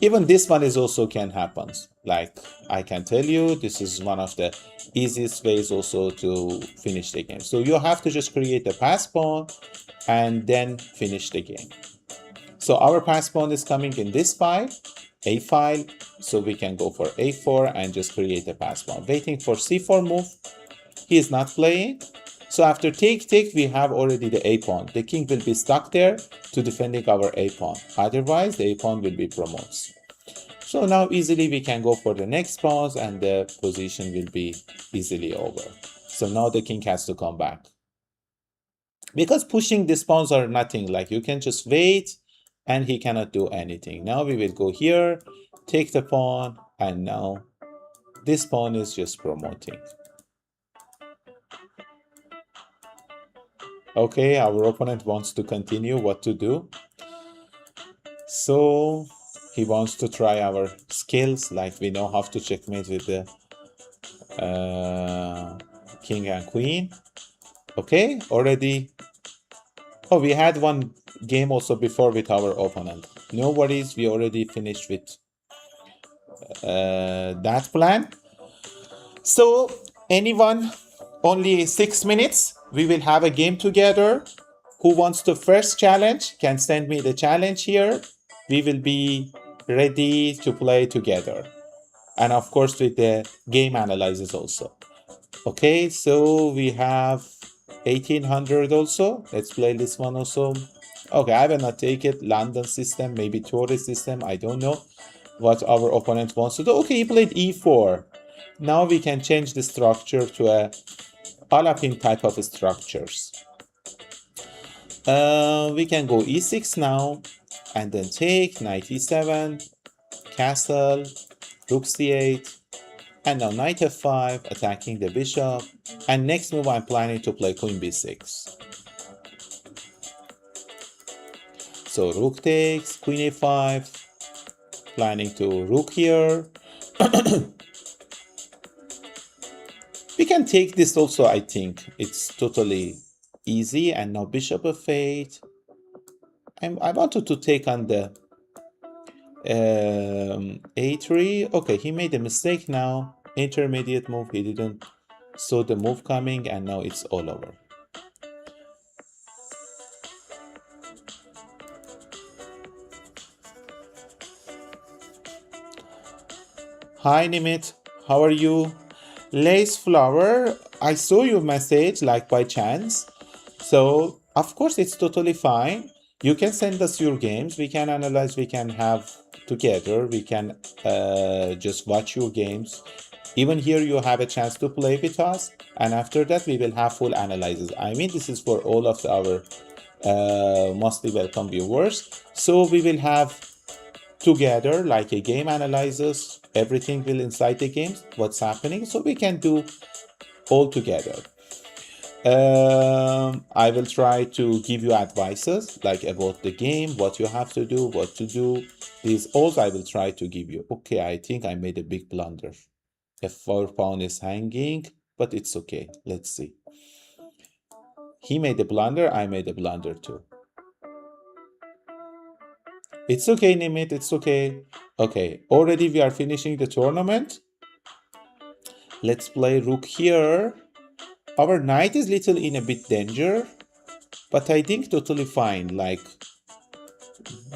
Speaker 1: Even this one is also can happen. Like, I can tell you, this is one of the easiest ways also to finish the game. So you have to just create a pass pawn and then finish the game. So our pass pawn is coming in this file, A file, so we can go for A4 and just create a pass pawn. Waiting for C4 move. He is not playing. So after take, we have already the A pawn. The king will be stuck there to defending our A pawn. Otherwise, the A pawn will be promoted. So now easily we can go for the next pawns and the position will be easily over. So now the king has to come back. Because pushing these pawns are nothing. Like, you can just wait and he cannot do anything. Now we will go here, take the pawn, and now this pawn is just promoting. Okay, our opponent wants to continue what to do. So he wants to try our skills, like we know how to checkmate with the king and queen. Okay, already. Oh, we had one game also before with our opponent. No worries, we already finished with that plan. So Anyone? Only 6 minutes. We will have a game together. Who wants to first challenge can send me the challenge here. We will be ready to play together. And of course with the game analysis also. Okay, so we have 1800 also. Let's play this one also. Okay, I will not take it. London system, maybe tourist system. I don't know what our opponent wants to do. Okay, he played e4. Now we can change the structure to a Alapin type of structures. We can go e6 now, and then take knight e7, castle, rook c8, and now knight f5, attacking the bishop. And next move I'm planning to play queen b6. So rook takes, queen a5, planning to rook here. We can take this also, I think. It's totally easy. And now bishop f8. I wanted to take on the a3. Okay, he made a mistake now. Intermediate move. He didn't saw the move coming, and now it's all over. Hi Nimit, how are you? Lace flower, I saw your message like by chance. So of course it's totally fine. You can send us your games. We can analyze, we can have together. We can just watch your games. Even here you have a chance to play with us. And after that we will have full analysis. I mean, this is for all of our mostly welcome viewers. So we will have together like a game analysis. Everything will inside the games, what's happening. So we can do all together. I will try to give you advices like about the game, what you have to do, what to do. These all I will try to give you. Okay, I think I made a big blunder. F4 pawn is hanging, but it's okay. Let's see. He made a blunder, I made a blunder too. It's okay, Nimit, it's okay. Okay, already we are finishing the tournament. Let's play rook here. Our knight is little in a bit danger, but I think totally fine. Like,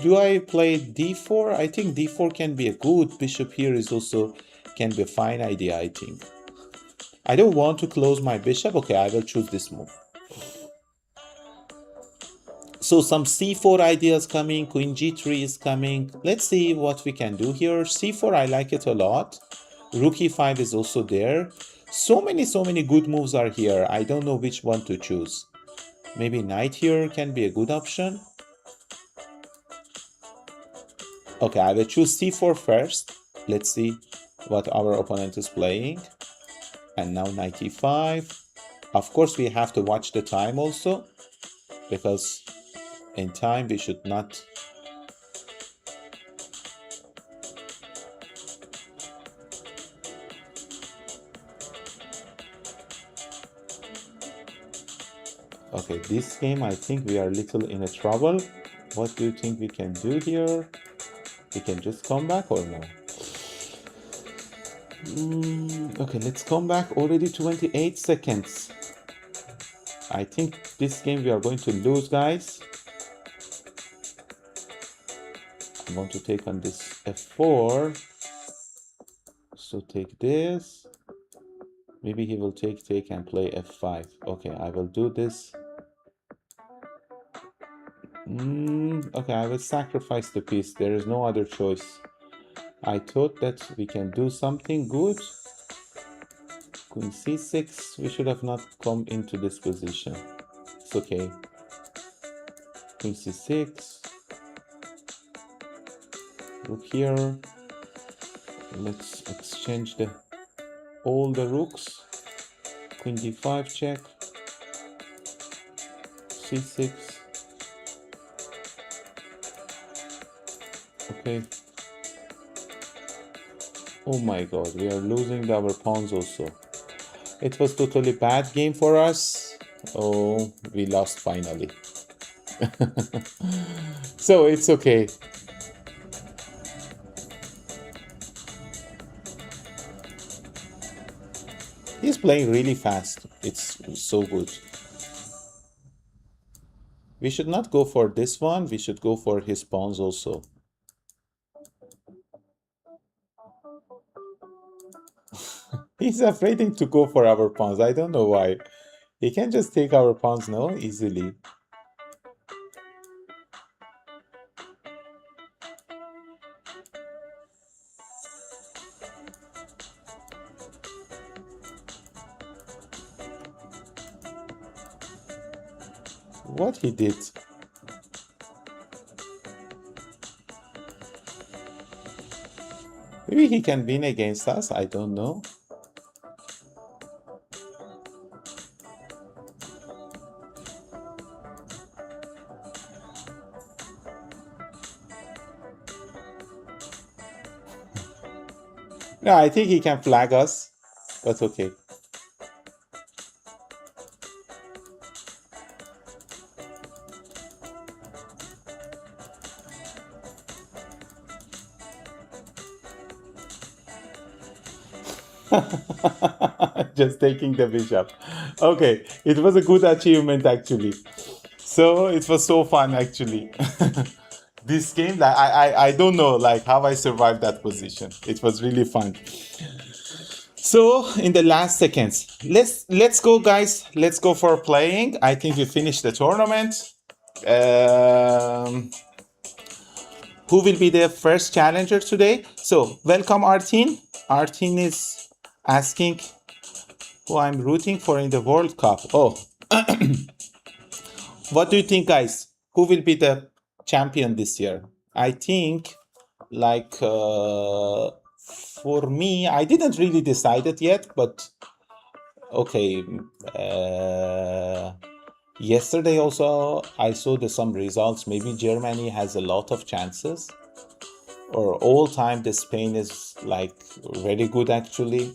Speaker 1: do I play d4? I think d4 can be a good. Bishop here is also can be a fine idea, I think. I don't want to close my bishop. Okay, I will choose this move. So some c4 ideas coming, queen g3 is coming. Let's see what we can do here. c4, I like it a lot. Rook e5 is also there. So many good moves are here. I don't know which one to choose. Maybe knight here can be a good option. Okay, I will choose c4 first. Let's see what our opponent is playing. And now knight e5. Of course, we have to watch the time also, because in time we should not okay, this game I think we are a little in a trouble. What do you think we can do here? We can just come back or no? Okay, let's come back. Already 28 seconds. I think this game we are going to lose, guys. I'm going to take on this f4. So take this. Maybe he will take and play f5. Okay, I will do this. Okay, I will sacrifice the piece. There is no other choice. I thought that we can do something good. Queen c6. We should have not come into this position. It's okay. Queen c6. Rook here. Let's exchange all the rooks. Queen d5 check. c6. Okay. Oh my god, we are losing our pawns also. It was totally bad game for us. Oh, we lost finally. So it's okay. He's playing really fast. It's so good. We should not go for this one. We should go for his pawns also. He's afraid to go for our pawns. I don't know why. He can just take our pawns, no? Easily. What he did? Maybe he can win against us. I don't know. No, I think he can flag us, but okay. Just taking the bishop. Okay, it was a good achievement actually. So it was so fun actually. This game, like I don't know like how I survived that position. It was really fun. So in the last seconds, let's go guys. Let's go for playing. I think we finished the tournament. Who will be the first challenger today? So welcome Artin. Artin is asking who I'm rooting for in the World Cup. Oh, what do you think, guys? Who will be the champion this year? I think, like, for me, I didn't really decide it yet, but okay. Yesterday also, I saw some results. Maybe Germany has a lot of chances. Or all time, the Spain is like very good actually.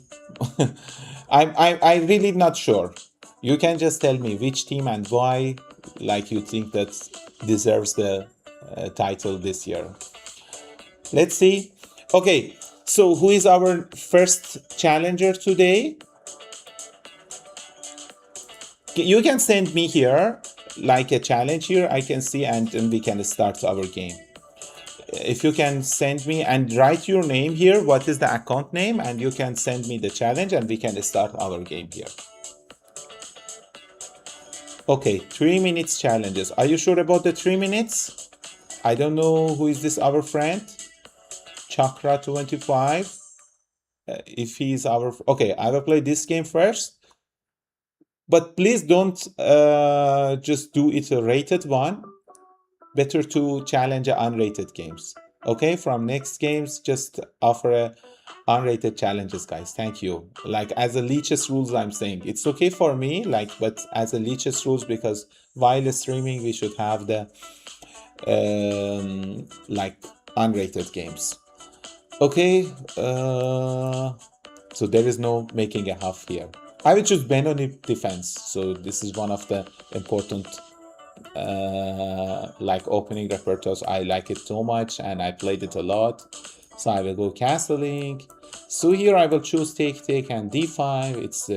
Speaker 1: I'm really not sure. You can just tell me which team and why, like you think that deserves the title this year. Let's see. Okay, so who is our first challenger today? You can send me here like a challenge here. I can see, and then we can start our game. If you can send me and write your name here, what is the account name, and you can send me the challenge and we can start our game here. Okay, 3 minutes challenges. Are you sure about the 3 minutes? I don't know who is this, our friend Chakra25. If he's our okay, I will play this game first, but please don't just do it a rated one. Better to challenge unrated games. Okay, from next games, just offer unrated challenges, guys. Thank you. Like as a leeches rules, I'm saying it's okay for me, like, but as a leeches rules, because while streaming, we should have the like unrated games. Okay, so there is no making a half here. I will choose Benoni defense. So this is one of the important like opening repertoires. I like it so much and I played it a lot. So I will go castling. So here I will choose take and d5. It's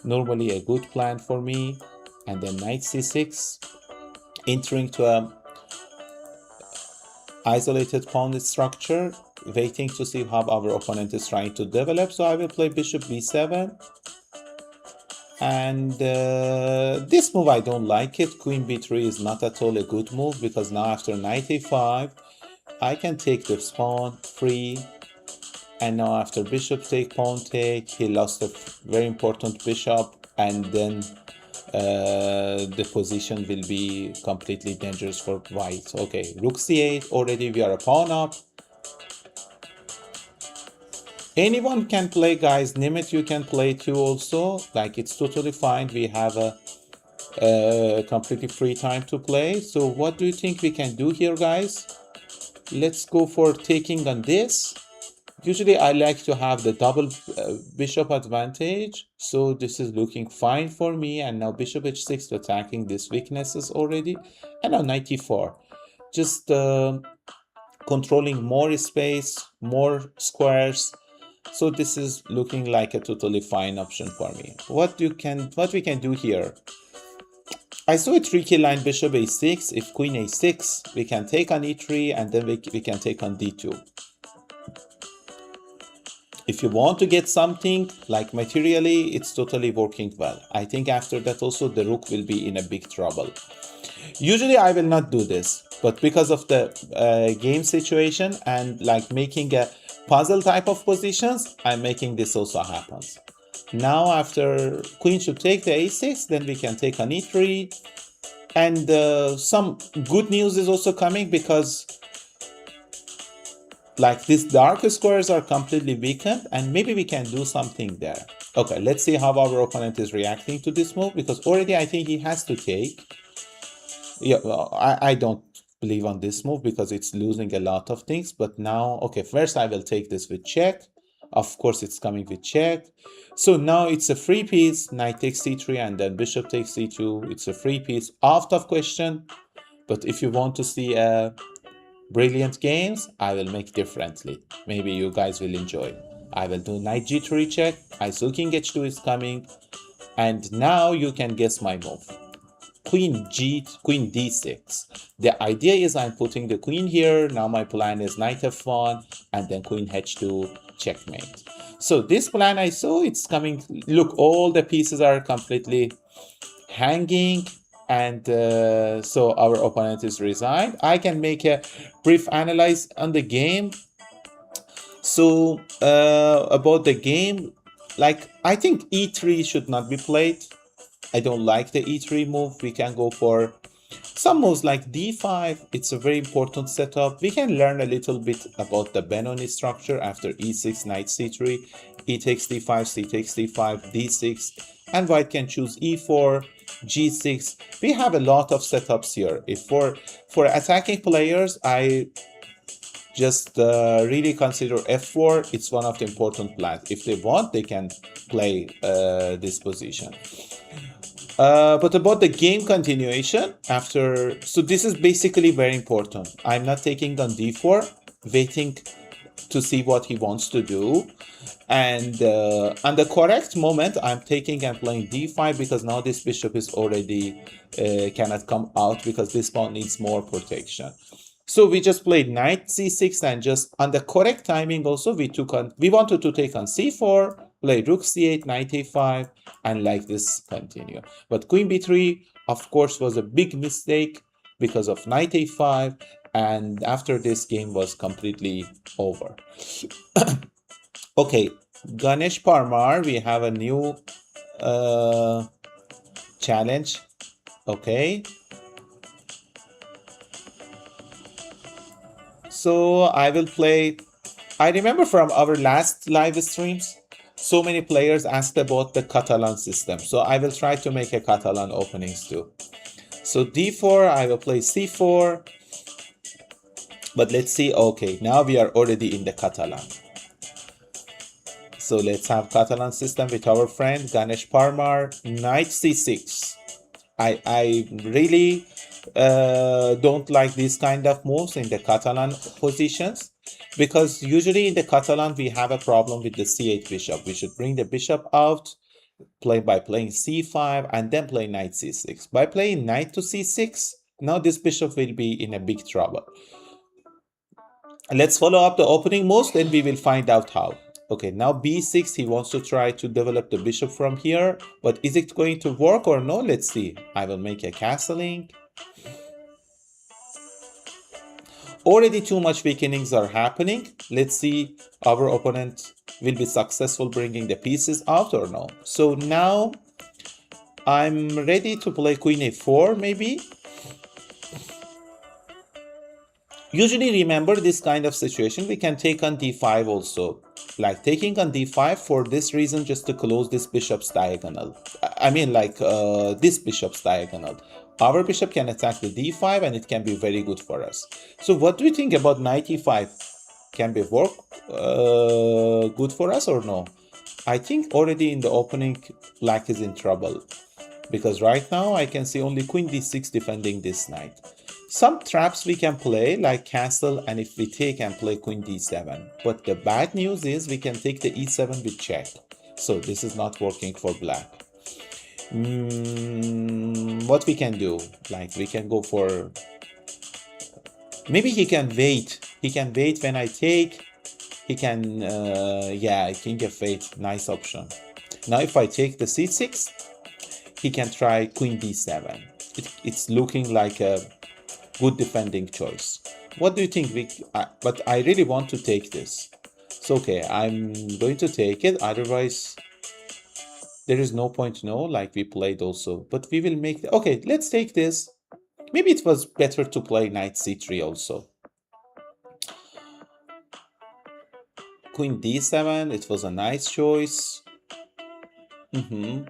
Speaker 1: normally a good plan for me. And then knight c6, entering to a isolated pawn structure, waiting to see how our opponent is trying to develop. So I will play bishop b7. And this move I don't like it. Queen b3 is not at all a good move, because now after knight a5 I can take this pawn free, and now after bishop take pawn take, he lost a very important bishop, and then the position will be completely dangerous for white. Okay, rook c8, already we are a pawn up. Anyone can play, guys. Nimit, you can play too also. Like, it's totally fine. We have a completely free time to play. So what do you think we can do here, guys? Let's go for taking on this. Usually I like to have the double bishop advantage. So this is looking fine for me. And now bishop h6 to attacking these weaknesses already. And now knight e4. Just controlling more space, more squares. So this is looking like a totally fine option for me. What we can do here? I saw a tricky line bishop a6. If queen a6, we can take on e3 and then we can take on d2. If you want to get something like materially, it's totally working well. I think after that also the rook will be in a big trouble. Usually I will not do this, but because of the game situation and like making a puzzle type of positions, I'm making this also happens. Now after queen should take the a6, then we can take on e3. And some good news is also coming because like these dark squares are completely weakened and maybe we can do something there. Okay, let's see how our opponent is reacting to this move, because already I think he has to take. Yeah, well, I don't believe on this move because it's losing a lot of things. But now, okay, first I will take this with check. Of course, it's coming with check. So now it's a free piece. Knight takes c3 and then bishop takes c2. It's a free piece, out of question. But if you want to see brilliant games, I will make differently. Maybe you guys will enjoy. I will do knight g3 check. I saw king h2 is coming. And now you can guess my move. Queen d6. The idea is I'm putting the queen here. Now my plan is knight f1 and then queen h2 checkmate. So this plan I saw, it's coming. Look, all the pieces are completely hanging, and so our opponent is resigned. I can make a brief analysis on the game. So about the game, like I think e3 should not be played. I don't like the e3 move. We can go for some moves like d5. It's a very important setup. We can learn a little bit about the Benoni structure after e6, knight c3, e takes d5, c takes d5, d6, and white can choose e4, g6. We have a lot of setups here. If for attacking players, I just really consider f4. It's one of the important plans. If they want, they can play this position. But about the game continuation after, so this is basically very important. I'm not taking on d4, waiting to see what he wants to do. And on the correct moment, I'm taking and playing d5 because now this bishop is already cannot come out because this pawn needs more protection. So we just played knight c6 and just on the correct timing also we wanted to take on c4, play rook c8, knight a5, and like this continue. But queen b3, of course, was a big mistake because of knight a5, and after this game was completely over. Okay, Ganesh Parmar, we have a new challenge. Okay. So I will play. I remember from our last live streams, so many players asked about the Catalan system. So I will try to make a Catalan openings too. So d4, I will play c4. But let's see. Okay, now we are already in the Catalan. So let's have Catalan system with our friend Ganesh Parmar. Knight c6. I really don't like these kind of moves in the Catalan positions, because usually in the Catalan we have a problem with the c8 bishop. We should bring the bishop out, play by playing c5 and then play knight c6. By playing knight to c6, now this bishop will be in a big trouble. Let's follow up the opening moves, then we will find out how. Okay, now b6, he wants to try to develop the bishop from here, but is it going to work or no? Let's see. I will make a castling. Already too much weakenings are happening. Let's see our opponent will be successful bringing the pieces out or no. So now I'm ready to play queen a4 maybe. Usually remember this kind of situation, we can take on d5 also. Like taking on d5 for this reason, just to close this bishop's diagonal. I mean like this bishop's diagonal. Our bishop can attack the d5 and it can be very good for us. So what do you think about knight e5? Can be work good for us or no? I think already in the opening black is in trouble, because right now I can see only queen d6 defending this knight. Some traps we can play, like castle, and if we take and play queen d7. But the bad news is we can take the e7 with check. So this is not working for black. What we can do? Like we can go for... Maybe he can wait. He can wait when I take. He can... yeah, king f8. Nice option. Now if I take the c6, he can try queen d7. It's looking like a good defending choice. What do you think? But I really want to take this. So okay, I'm going to take it. Otherwise, there is no point, no, like we played also. But we will make... Okay, let's take this. Maybe it was better to play knight c3 also. Queen d7, it was a nice choice. Can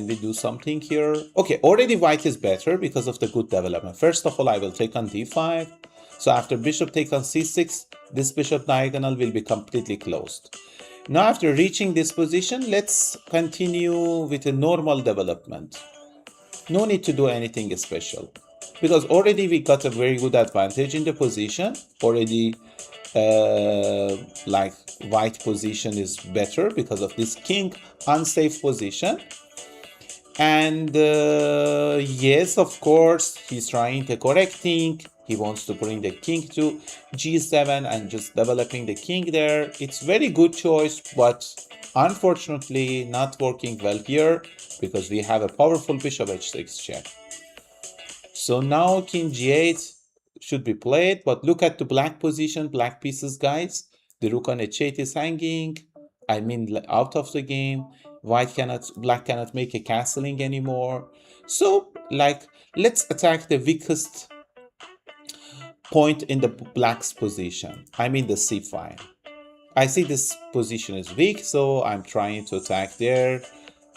Speaker 1: we do something here? Okay, already white is better because of the good development. First of all, I will take on d5. So after bishop takes on c6, this bishop diagonal will be completely closed. Now after reaching this position, let's continue with a normal development. No need to do anything special, because already we got a very good advantage in the position. Already like white position is better because of this king unsafe position. And yes, of course, he's trying the correct thing. He wants to bring the king to g7 and just developing the king there. It's very good choice, but unfortunately not working well here because we have a powerful bishop h6 check. So now king g8 should be played, but look at the black position, black pieces, guys. The rook on h8 is hanging. I mean, out of the game. Black cannot make a castling anymore. So, like, let's attack the weakest point in the black's position. I mean the c5. I see this position is weak, so I'm trying to attack there.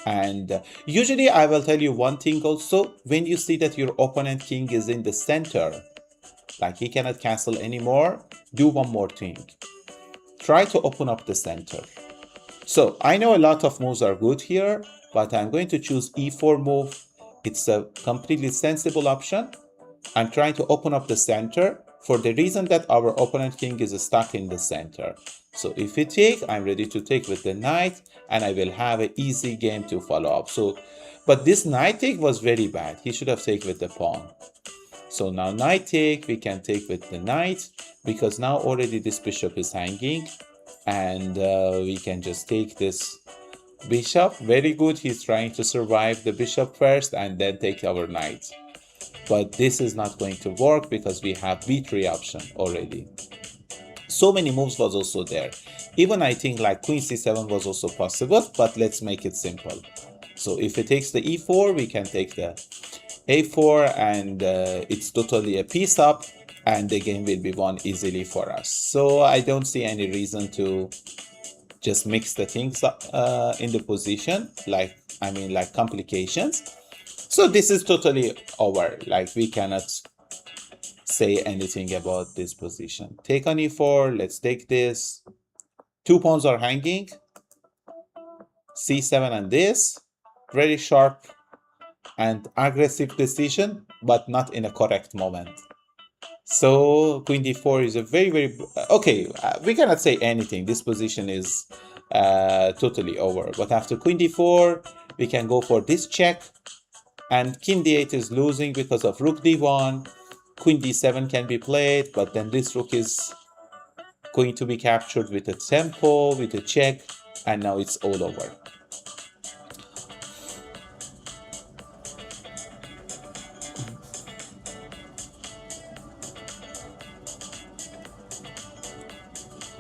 Speaker 1: And usually I will tell you one thing also. When you see that your opponent king is in the center, like he cannot castle anymore, do one more thing. Try to open up the center. So I know a lot of moves are good here, but I'm going to choose e4 move. It's a completely sensible option. I'm trying to open up the center for the reason that our opponent king is stuck in the center. So if we take, I'm ready to take with the knight, and I will have an easy game to follow up. So, but this knight take was very bad. He should have taken with the pawn. So now knight take, we can take with the knight, because now already this bishop is hanging. And we can just take this bishop. Very good. He's trying to survive the bishop first and then take our knight. But this is not going to work because we have b3 option already. So many moves was also there. Even I think like queen c7 was also possible, but let's make it simple. So if it takes the e4, we can take the a4, and it's totally a piece up. And the game will be won easily for us. So I don't see any reason to just mix the things up in the position, like complications. So this is totally over. Like we cannot say anything about this position. Take on e4. Let's take this. Two pawns are hanging. c7 and this. Very sharp and aggressive decision, but not in a correct moment. So queen d4 is a very okay. We cannot say anything. This position is totally over. But after queen d4, we can go for this check, and king d8 is losing because of rook d1. Queen d7 can be played, but then this rook is going to be captured with a tempo, with a check, and now it's all over.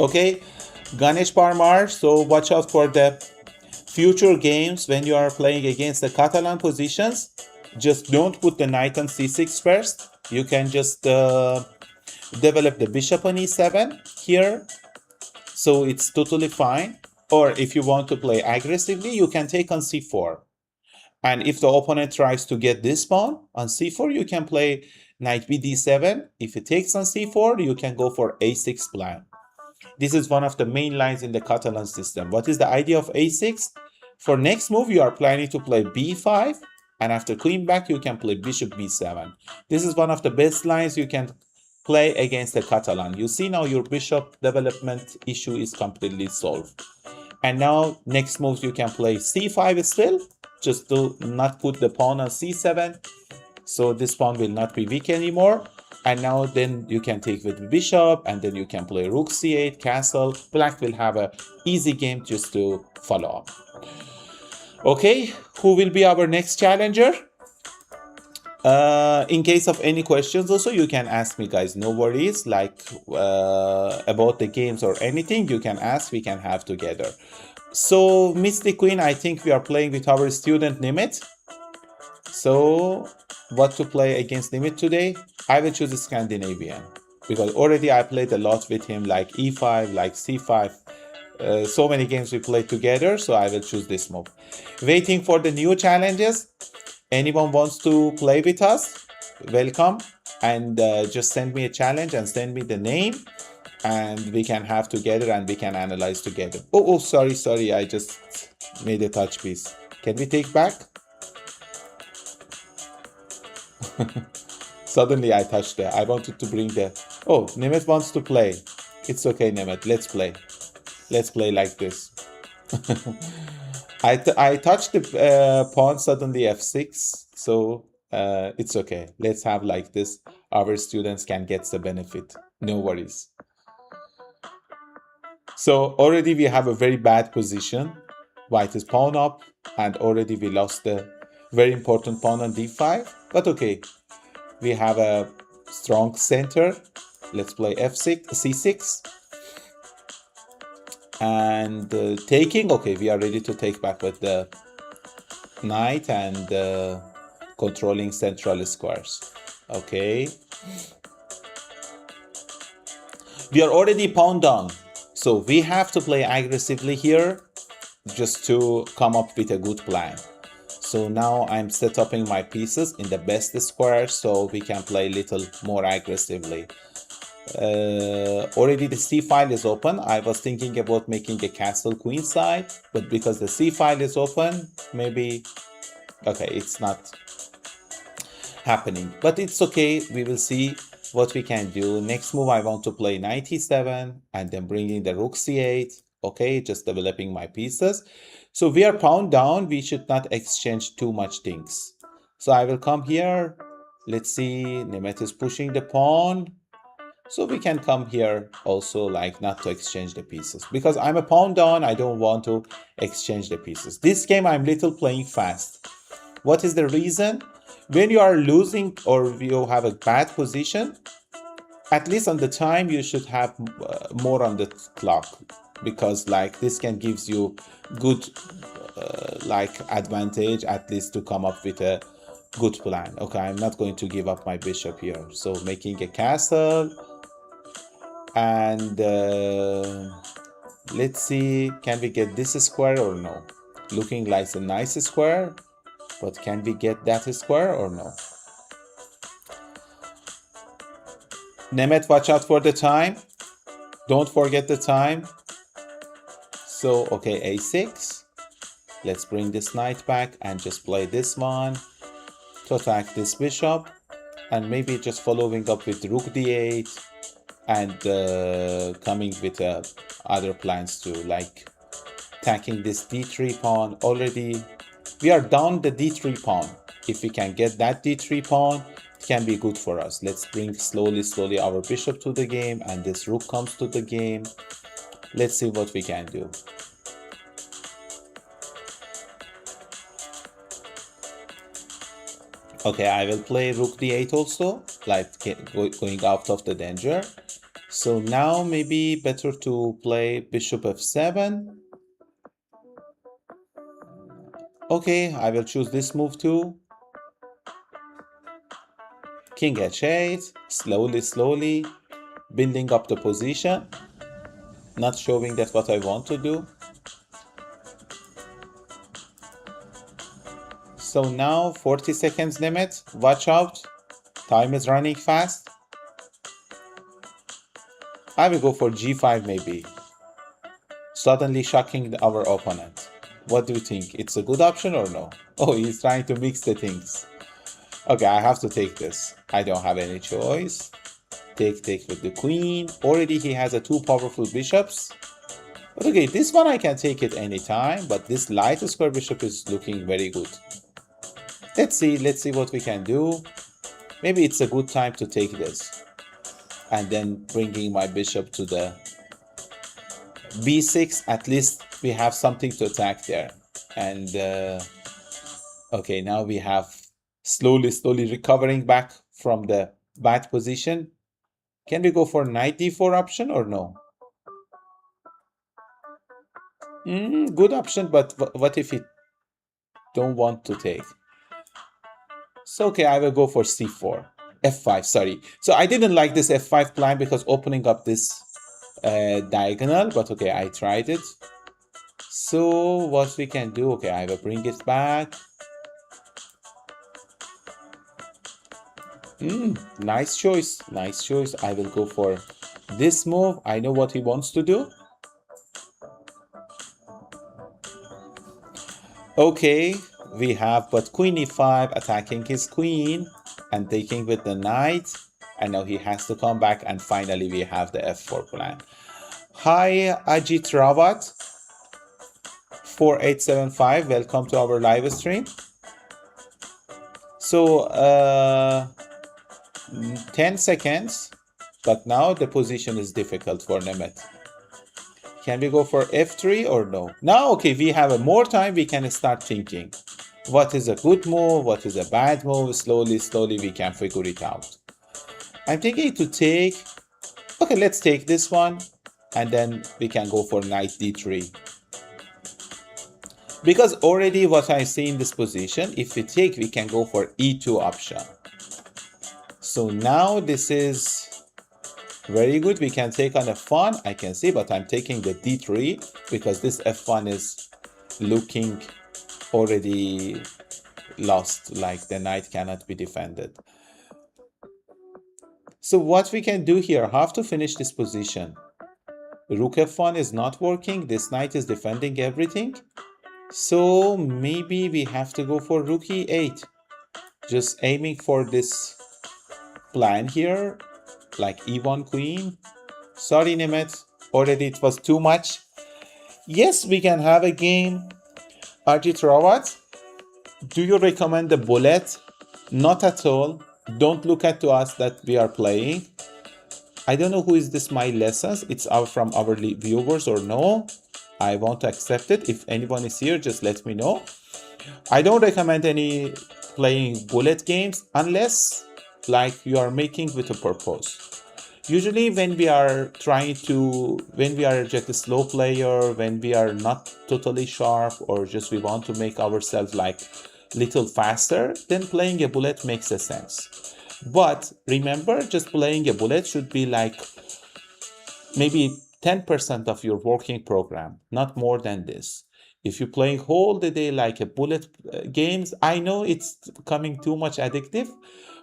Speaker 1: Okay, Ganesh Parmar, so watch out for the future games when you are playing against the Catalan positions. Just don't put the knight on c6 first. You can just develop the bishop on e7 here. So it's totally fine. Or if you want to play aggressively, you can take on c4. And if the opponent tries to get this pawn on c4, you can play knight b d7. If it takes on c4, you can go for a6 plan. This is one of the main lines in the Catalan system. What is the idea of a6? For next move, you are planning to play b5, And after queen back, you can play bishop b7. This is one of the best lines you can play against the Catalan. You see now your bishop development issue is completely solved. And now next move you can play c5 still, just to not put the pawn on c7. So this pawn will not be weak anymore. And now then you can take with bishop, and then you can play rook c8, castle. Black will have a easy game just to follow up. Okay, who will be our next challenger? In case of any questions also, you can ask me, guys. No worries, like about the games or anything, you can ask, we can have together. So Mystic Queen, I think we are playing with our student Nimit. So what to play against Nimit today? I will choose Scandinavian, because already I played a lot with him, like e5, like c5. So many games we played together, so I will choose this move. Waiting for the new challenges. Anyone wants to play with us? Welcome, and just send me a challenge and send me the name, and we can have together and we can analyze together. Oh, sorry, I just made a touch piece. Can we take back? Suddenly I touched there. I wanted to bring the... Oh, Nemeth wants to play. It's okay, Nemeth. Let's play. Let's play like this. I touched the pawn, suddenly f6. So it's okay. Let's have like this. Our students can get the benefit. No worries. So already we have a very bad position. White is pawn up, and already we lost the very important pawn on d5. But okay, we have a strong center. Let's play f6, c6. And taking, okay, we are ready to take back with the knight and controlling central squares. Okay. We are already pawn down. So we have to play aggressively here just to come up with a good plan. So now I'm setting my pieces in the best square so we can play a little more aggressively. Already the C file is open. I was thinking about making a castle queen side, but because the C file is open, maybe, okay, it's not happening, but it's okay. We will see what we can do. Next move, I want to play knight e7 and then bringing the rook c8. Okay, just developing my pieces. So we are pawn down. We should not exchange too much things. So I will come here. Let's see, Nemeth is pushing the pawn. So we can come here also, like, not to exchange the pieces. Because I'm a pawn down, I don't want to exchange the pieces. This game, I'm little playing fast. What is the reason? When you are losing or you have a bad position, at least on the time, you should have more on the clock. Because, like, this can gives you good, like, advantage, at least to come up with a good plan. Okay, I'm not going to give up my bishop here. So making a castle. And let's see, can we get this square or no? Looking like a nice square, but can we get that square or no? Nemeth, watch out for the time. Don't forget the time. So, okay, a6. Let's bring this knight back and just play this one to attack this bishop. And maybe just following up with rook d8. And coming with other plans too, like attacking this d3 pawn. Already we are down the d3 pawn. If we can get that d3 pawn, it can be good for us. Let's bring slowly our bishop to the game, and this rook comes to the game. Let's see what we can do. Okay, I will play rook d8 also, like going out of the danger. So now maybe better to play bishop f7. Okay, I will choose this move too. King h8, slowly, building up the position. Not showing that what I want to do. So now 40 seconds limit, watch out. Time is running fast. I will go for g5 maybe. Suddenly shocking our opponent. What do you think? It's a good option or no? Oh, he's trying to mix the things. Okay, I have to take this. I don't have any choice. Take with the queen. Already he has a two powerful bishops. But okay, this one I can take it anytime, but this light square bishop is looking very good. Let's see what we can do. Maybe it's a good time to take this. And then bringing my bishop to the b6, at least we have something to attack there. And okay, now we have slowly recovering back from the bad position. Can we go for knight d4 option or no? Good option, but what if we don't want to take? So okay, I will go for c4. f5, sorry. So I didn't like this f5 plan because opening up this diagonal, but okay, I tried it. So what we can do, okay, I will bring it back. Nice choice. I will go for this move. I know what he wants to do. Okay, we have but queen e5 attacking his queen and taking with the knight. And now he has to come back, and finally we have the f4 plan. Hi Ajit Rawat 4875, welcome to our live stream. So 10 seconds, but now the position is difficult for Nemet. Can we go for f3 or no? Now, okay, we have more time, we can start thinking. What is a good move? What is a bad move? Slowly we can figure it out. I'm thinking to take, okay, let's take this one, and then we can go for knight d3. Because already what I see in this position, if we take, we can go for e2 option. So now this is very good. We can take on f1, I can see, but I'm taking the d3 because this f1 is looking already lost, like the knight cannot be defended. So what we can do here, how to finish this position? Rook f1 is not working. This knight is defending everything. So maybe we have to go for rook e8. Just aiming for this plan here, like e1 queen. Sorry, Nemet, already it was too much. Yes, we can have a game. Ajit Rawat, do you recommend the bullet? Not at all. Don't look at to us that we are playing. I don't know who is this my lessons. It's from our viewers or no. I want to accept it. If anyone is here, just let me know. I don't recommend any playing bullet games unless like you are making with a purpose. Usually when we are just a slow player, when we are not totally sharp, or just we want to make ourselves like little faster, then playing a bullet makes a sense. But remember, just playing a bullet should be like maybe 10% of your working program, not more than this. If you're playing whole the day like a bullet games, I know it's becoming too much addictive,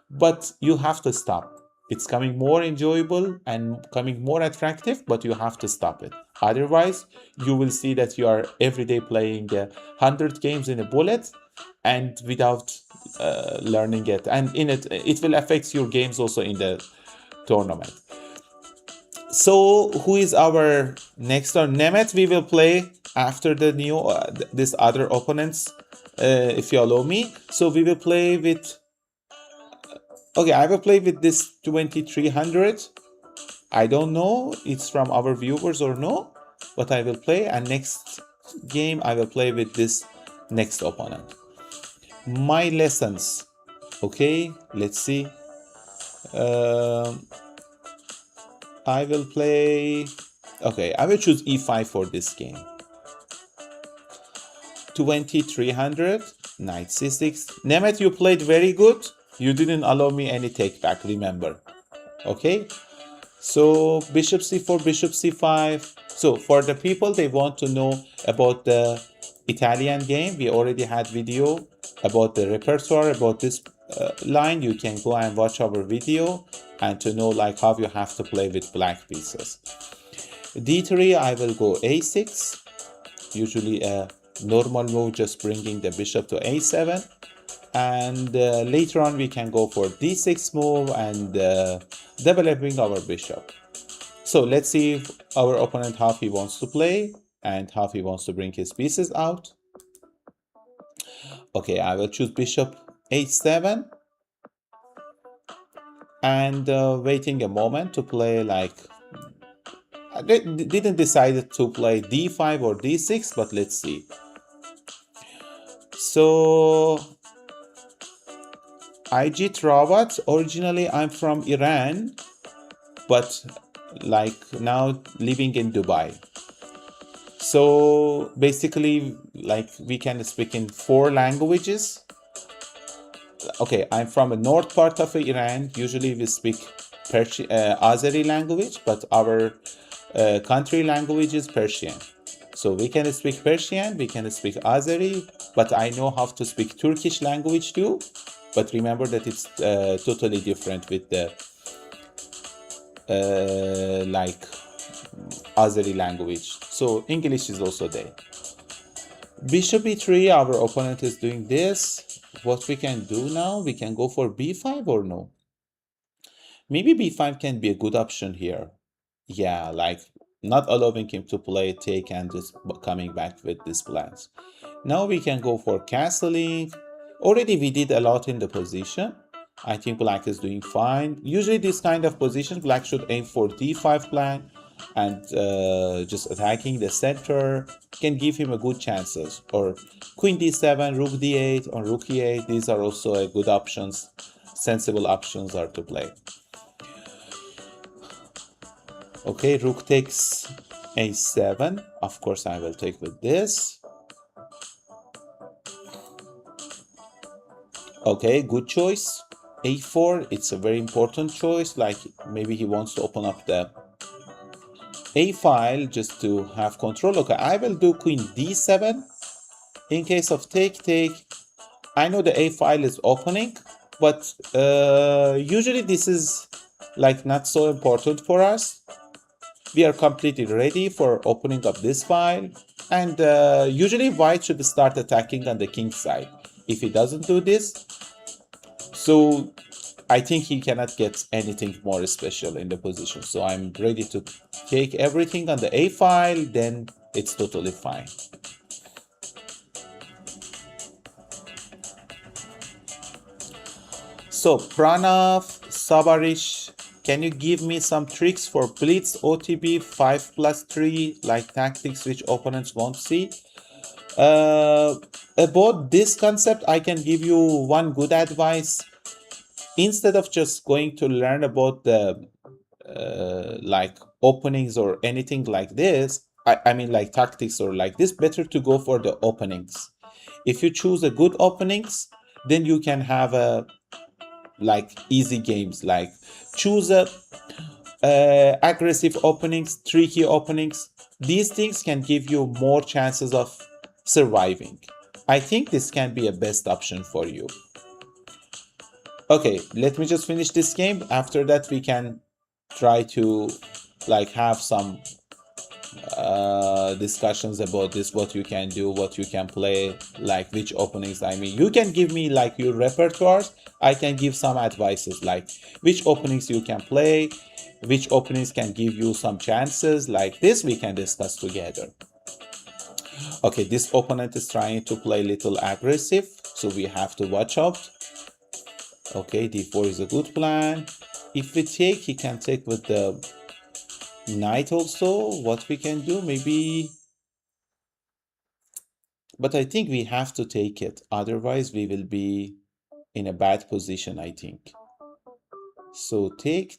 Speaker 1: but you have to stop. It's coming more enjoyable and coming more attractive, but you have to stop it. Otherwise, you will see that you are every day playing 100 games in a bullet and without learning it. And in it will affect your games also in the tournament. So who is our next turn? Nemet we will play after the new this other opponents, if you allow me. So we will play with, okay, I will play with this 2300. I don't know it's from our viewers or no, but I will play, and next game I will play with this next opponent. My lessons, okay, let's see. I will play, okay, I will choose e5 for this game. 2300, knight c6. Nemet, you played very good. You didn't allow me any take back, remember. Okay, so bishop c4, bishop c5. So for the people, they want to know about the Italian game. We already had video about the repertoire, about this line. You can go and watch our video and to know like how you have to play with black pieces. d3, I will go a6. Usually normal move, just bringing the bishop to a7. And later on we can go for d6 move and developing our bishop. So let's see our opponent how he wants to play and how he wants to bring his pieces out. Okay, I will choose bishop h7 and waiting a moment to play, like, I didn't decide to play d5 or d6, but let's see. So IG Rawat, originally I'm from Iran, but like now living in Dubai. So basically, like, we can speak in 4 languages. Okay, I'm from the north part of Iran. Usually we speak Azeri language, but our country language is Persian. So we can speak Persian, we can speak Azeri, but I know how to speak Turkish language too. But remember that it's totally different with the like Azeri language. So English is also there. Bishop e3, our opponent is doing this. What we can do now, we can go for b5 or no? Maybe b5 can be a good option here. Yeah, like not allowing him to play take and just coming back with these plans. Now we can go for castling. Already we did a lot in the position. I think black is doing fine. Usually this kind of position, black should aim for d5 plan and just attacking the center can give him a good chances. Or queen d7, rook d8, or rook e8. These are also a good options. Sensible options are to play. Okay, rook takes a7. Of course, I will take with this. Okay, good choice. a4, it's a very important choice. Like maybe he wants to open up the a file just to have control. Okay, I will do queen d7. In case of take, I know the a file is opening, but usually this is like not so important for us. We are completely ready for opening up this file, and usually white should start attacking on the king side. If he doesn't do this, so I think he cannot get anything more special in the position. So I'm ready to take everything on the a file, then it's totally fine. So Pranav Sabarish, can you give me some tricks for Blitz OTB 5+3, like tactics which opponents won't see? About this concept, I can give you one good advice. Instead of just going to learn about the like openings or anything like this, I mean like tactics or like this, better to go for the openings. If you choose a good openings, then you can have a like easy games. Like choose a aggressive openings, tricky openings. These things can give you more chances of surviving. I think this can be a best option for you. Okay, let me just finish this game. After that we can try to like have some discussions about this, what you can do, what you can play, like which openings. I mean, you can give me like your repertoires, I can give some advices like which openings you can play, which openings can give you some chances. Like this we can discuss together. Okay, this opponent is trying to play little aggressive, so we have to watch out. Okay, d4 is a good plan. If we take, he can take with the knight also. What we can do, maybe, but I think we have to take it, otherwise we will be in a bad position, I think. So take.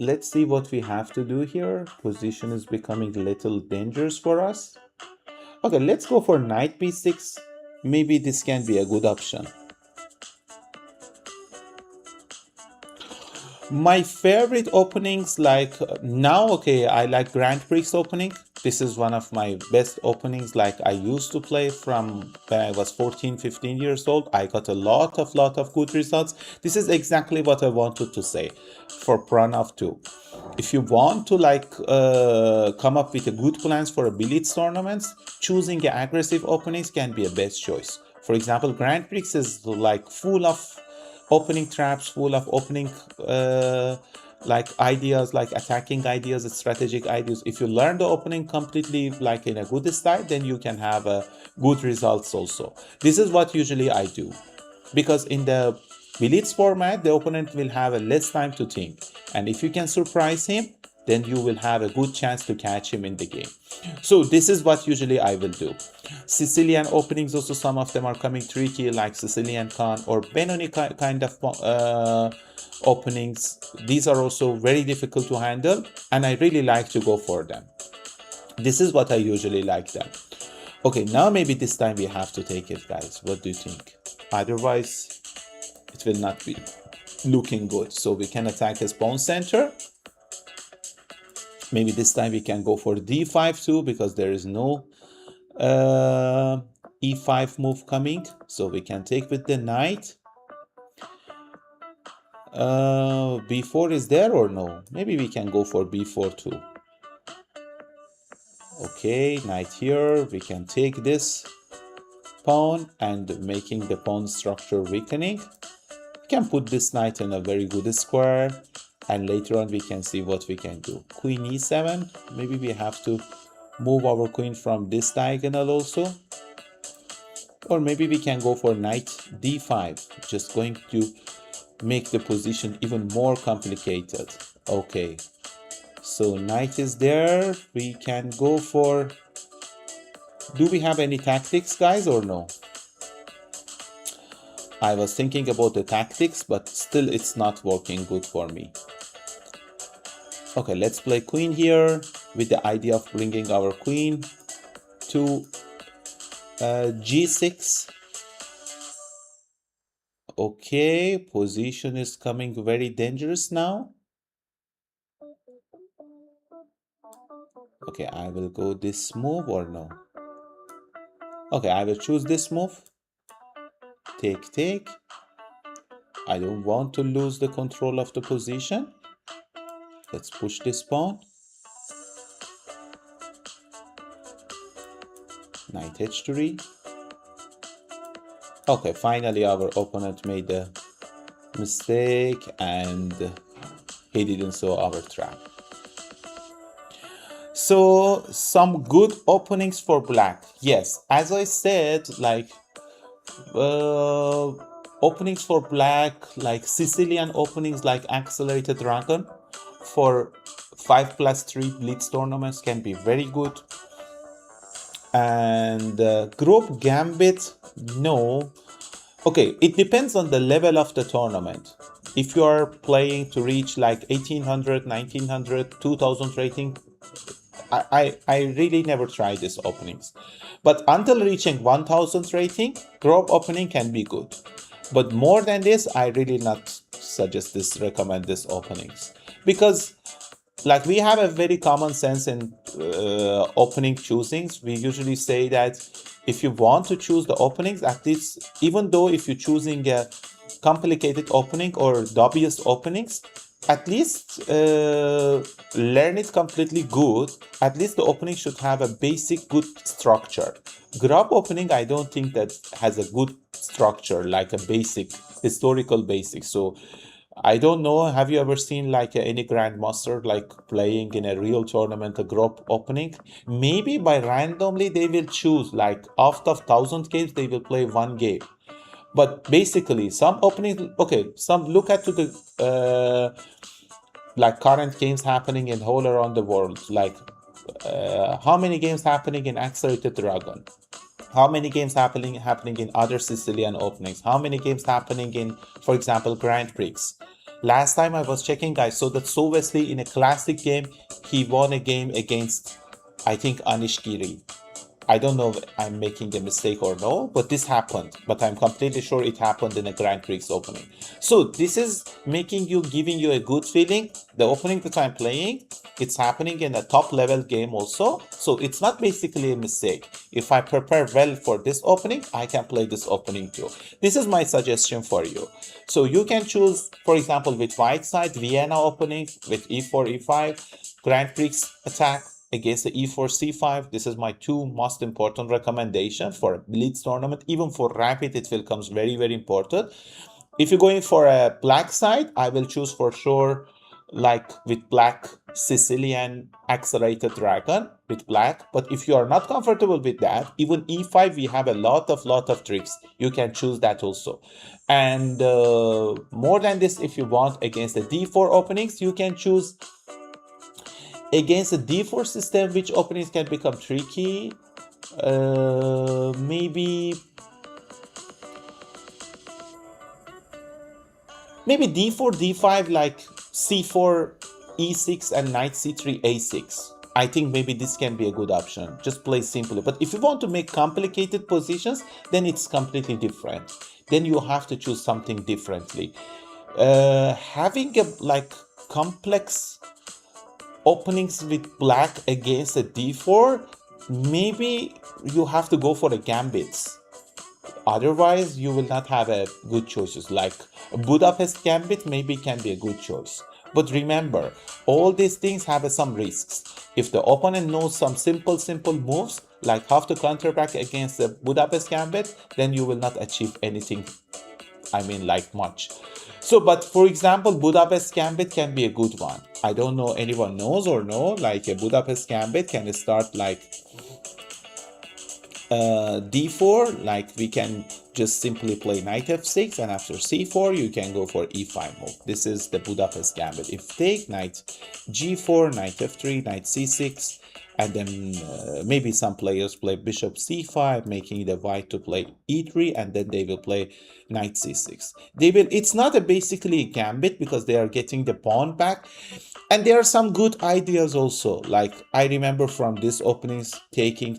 Speaker 1: Let's see what we have to do here. Position is becoming a little dangerous for us. Okay, let's go for knight b6. Maybe this can be a good option. My favorite openings, like now, okay, I like Grand Prix opening. This is one of my best openings, like I used to play from when I was 14, 15 years old. I got a lot of good results. This is exactly what I wanted to say for Pranav too. If you want to come up with a good plans for a Blitz tournaments, choosing aggressive openings can be a best choice. For example, Grand Prix is like full of opening traps, full of opening like ideas, like attacking ideas, strategic ideas. If you learn the opening completely like in a good style, then you can have good results also. This is what usually I do, because in the Blitz format, the opponent will have a less time to think, and if you can surprise him, then you will have a good chance to catch him in the game. So this is what usually I will do. Sicilian openings also, some of them are coming tricky, like Sicilian Khan or Benoni kind of openings. These are also very difficult to handle, and I really like to go for them. This is what I usually like them. Okay, now maybe this time we have to take it, guys. What do you think? Otherwise, it will not be looking good. So we can attack his pawn center. Maybe this time we can go for d5 too, because there is no e5 move coming. So we can take with the knight. b4 is there or no? Maybe we can go for b4 too. Okay, knight here. We can take this pawn and making the pawn structure weakening. We can put this knight in a very good square, and later on we can see what we can do. Queen e7. Maybe we have to move our queen from this diagonal also, or maybe we can go for knight d5, just going to make the position even more complicated. Okay, so knight is there. We can go for, do we have any tactics, guys, or no? I was thinking about the tactics, but still it's not working good for me. Okay, let's play queen here with the idea of bringing our queen to g6. Okay, position is coming very dangerous now. Okay, I will go this move or no? Okay, I will choose this move. Take. I don't want to lose the control of the position. Let's push this pawn. Knight h3. Okay, finally our opponent made a mistake and he didn't saw our trap. So some good openings for black. Yes, as I said, like openings for black, like Sicilian openings, like Accelerated Dragon for 5+3 Blitz tournaments can be very good. And Group Gambit, no. Okay, it depends on the level of the tournament. If you are playing to reach like 1800, 1900, 2000 rating, I really never tried these openings. But until reaching 1000 rating, group opening can be good. But more than this, I really not suggest this, recommend these openings. Because like we have a very common sense in opening choosings. We usually say that if you want to choose the openings, at least, even though if you're choosing a complicated opening or dubious openings, at least learn it completely good. At least the opening should have a basic good structure. Grab opening, I don't think that has a good structure, like a basic historical basic. So I don't know, have you ever seen like any grandmaster like playing in a real tournament a group opening? Maybe by randomly they will choose, like after 1000 games they will play one game. But basically some openings, okay, some look at to the like current games happening in all around the world, like how many games happening in Accelerated Dragon, how many games happening in other Sicilian openings, how many games happening in, for example, Grand Prix. Last time I was checking, I saw that So Wesley in a classic game, he won a game against, I think, Anish Giri. I don't know if I'm making a mistake or no, but this happened. But I'm completely sure it happened in a Grand Prix opening. So this is making you, giving you a good feeling. The opening that I'm playing It's happening in a top level game also. So it's not basically a mistake. If I prepare well for this opening, I can play this opening too. This is my suggestion for you. So you can choose, for example, with white side, Vienna opening with e4, e5, Grand Prix attack against the e4, c5. This is my two most important recommendation for a blitz tournament. Even for rapid, it will comes very, very important. If you're going for a black side, I will choose for sure like with black Sicilian accelerated dragon with black. But if you are not comfortable with that, even e5, we have a lot of tricks. You can choose that also. And more than this, if you want against the d4 openings, you can choose against the d4 system, which openings can become tricky. Maybe d4, d5, like c4, e6, and knight c3, a6. I think maybe this can be a good option. Just play simply. But if you want to make complicated positions, then it's completely different. Then you have to choose something differently. Having a like complex openings with black against a d4, maybe you have to go for the gambits. Otherwise, you will not have a good choices. Like Budapest Gambit maybe can be a good choice. But remember, all these things have some risks. If the opponent knows some simple moves, like how to counter back against the Budapest Gambit, then you will not achieve anything, I mean, like much. So, but for example, Budapest Gambit can be a good one. I don't know anyone knows or no, like a Budapest Gambit can start like d4, like we can just simply play knight f6, and after c4 you can go for e5 move. This is the Budapest Gambit. If take knight g4, knight f3, knight c6, and then maybe some players play bishop c5, making the white to play e3, and then they will play knight c6. It's not a basically a gambit because they are getting the pawn back. And there are some good ideas also. Like I remember from this openings, taking,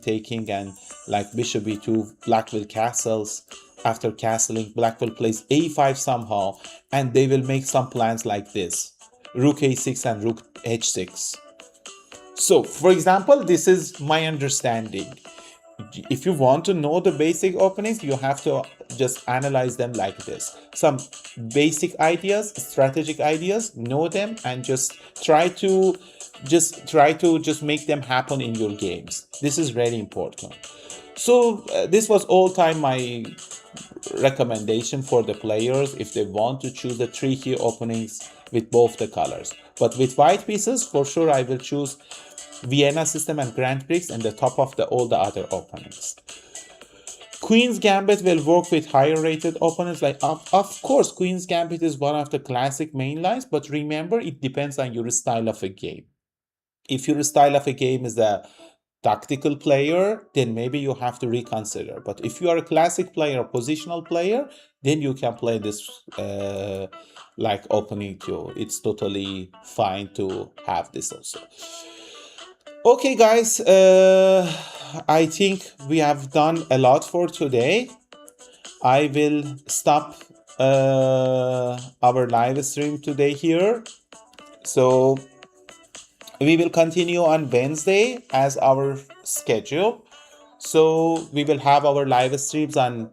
Speaker 1: and like bishop e2, black will castles. After castling, black will place a5 somehow, and they will make some plans like this: rook a6 and rook h6. So, for example, this is my understanding. If you want to know the basic openings, you have to just analyze them like this. Some basic ideas, strategic ideas, know them, and just try to make them happen in your games. This is very important. So this was all time my recommendation for the players if they want to choose the tricky openings with both the colors. But with white pieces, for sure I will choose Vienna system and Grand Prix and the top of all the other openings. Queen's Gambit will work with higher rated opponents. Like of course, Queen's Gambit is one of the classic main lines, but remember, it depends on your style of a game. If your style of a game is a tactical player, then maybe you have to reconsider. But if you are a classic player, positional player, then you can play this like opening too. It's totally fine to have this also. Okay, guys, I think we have done a lot for today. I will stop our live stream today here. So we will continue on Wednesday as our schedule. So we will have our live streams on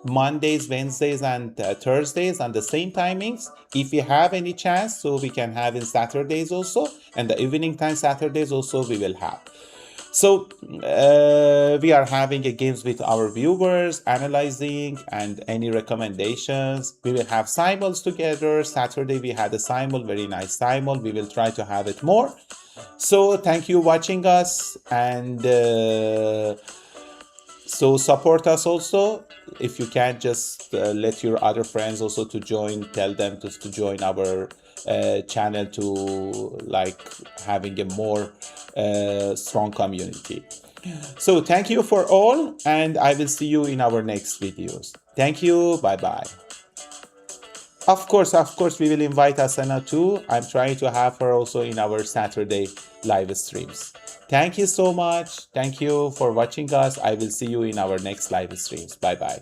Speaker 1: Mondays, Wednesdays, and Thursdays on the same timings. If you have any chance, so we can have in Saturdays also, and the evening time Saturdays also we will have. So we are having a games with our viewers, analyzing, and any recommendations. We will have simuls together. Saturday we had a simul, very nice simul. We will try to have it more. So thank you watching us, and so support us also. If you can, just let your other friends also to join, tell them to join our channel to like having a more strong community. So thank you for all, and I will see you in our next videos. Thank you. Bye bye. Of course, we will invite Asena too. I'm trying to have her also in our Saturday live streams. Thank you so much. Thank you for watching us. I will see you in our next live streams. Bye bye.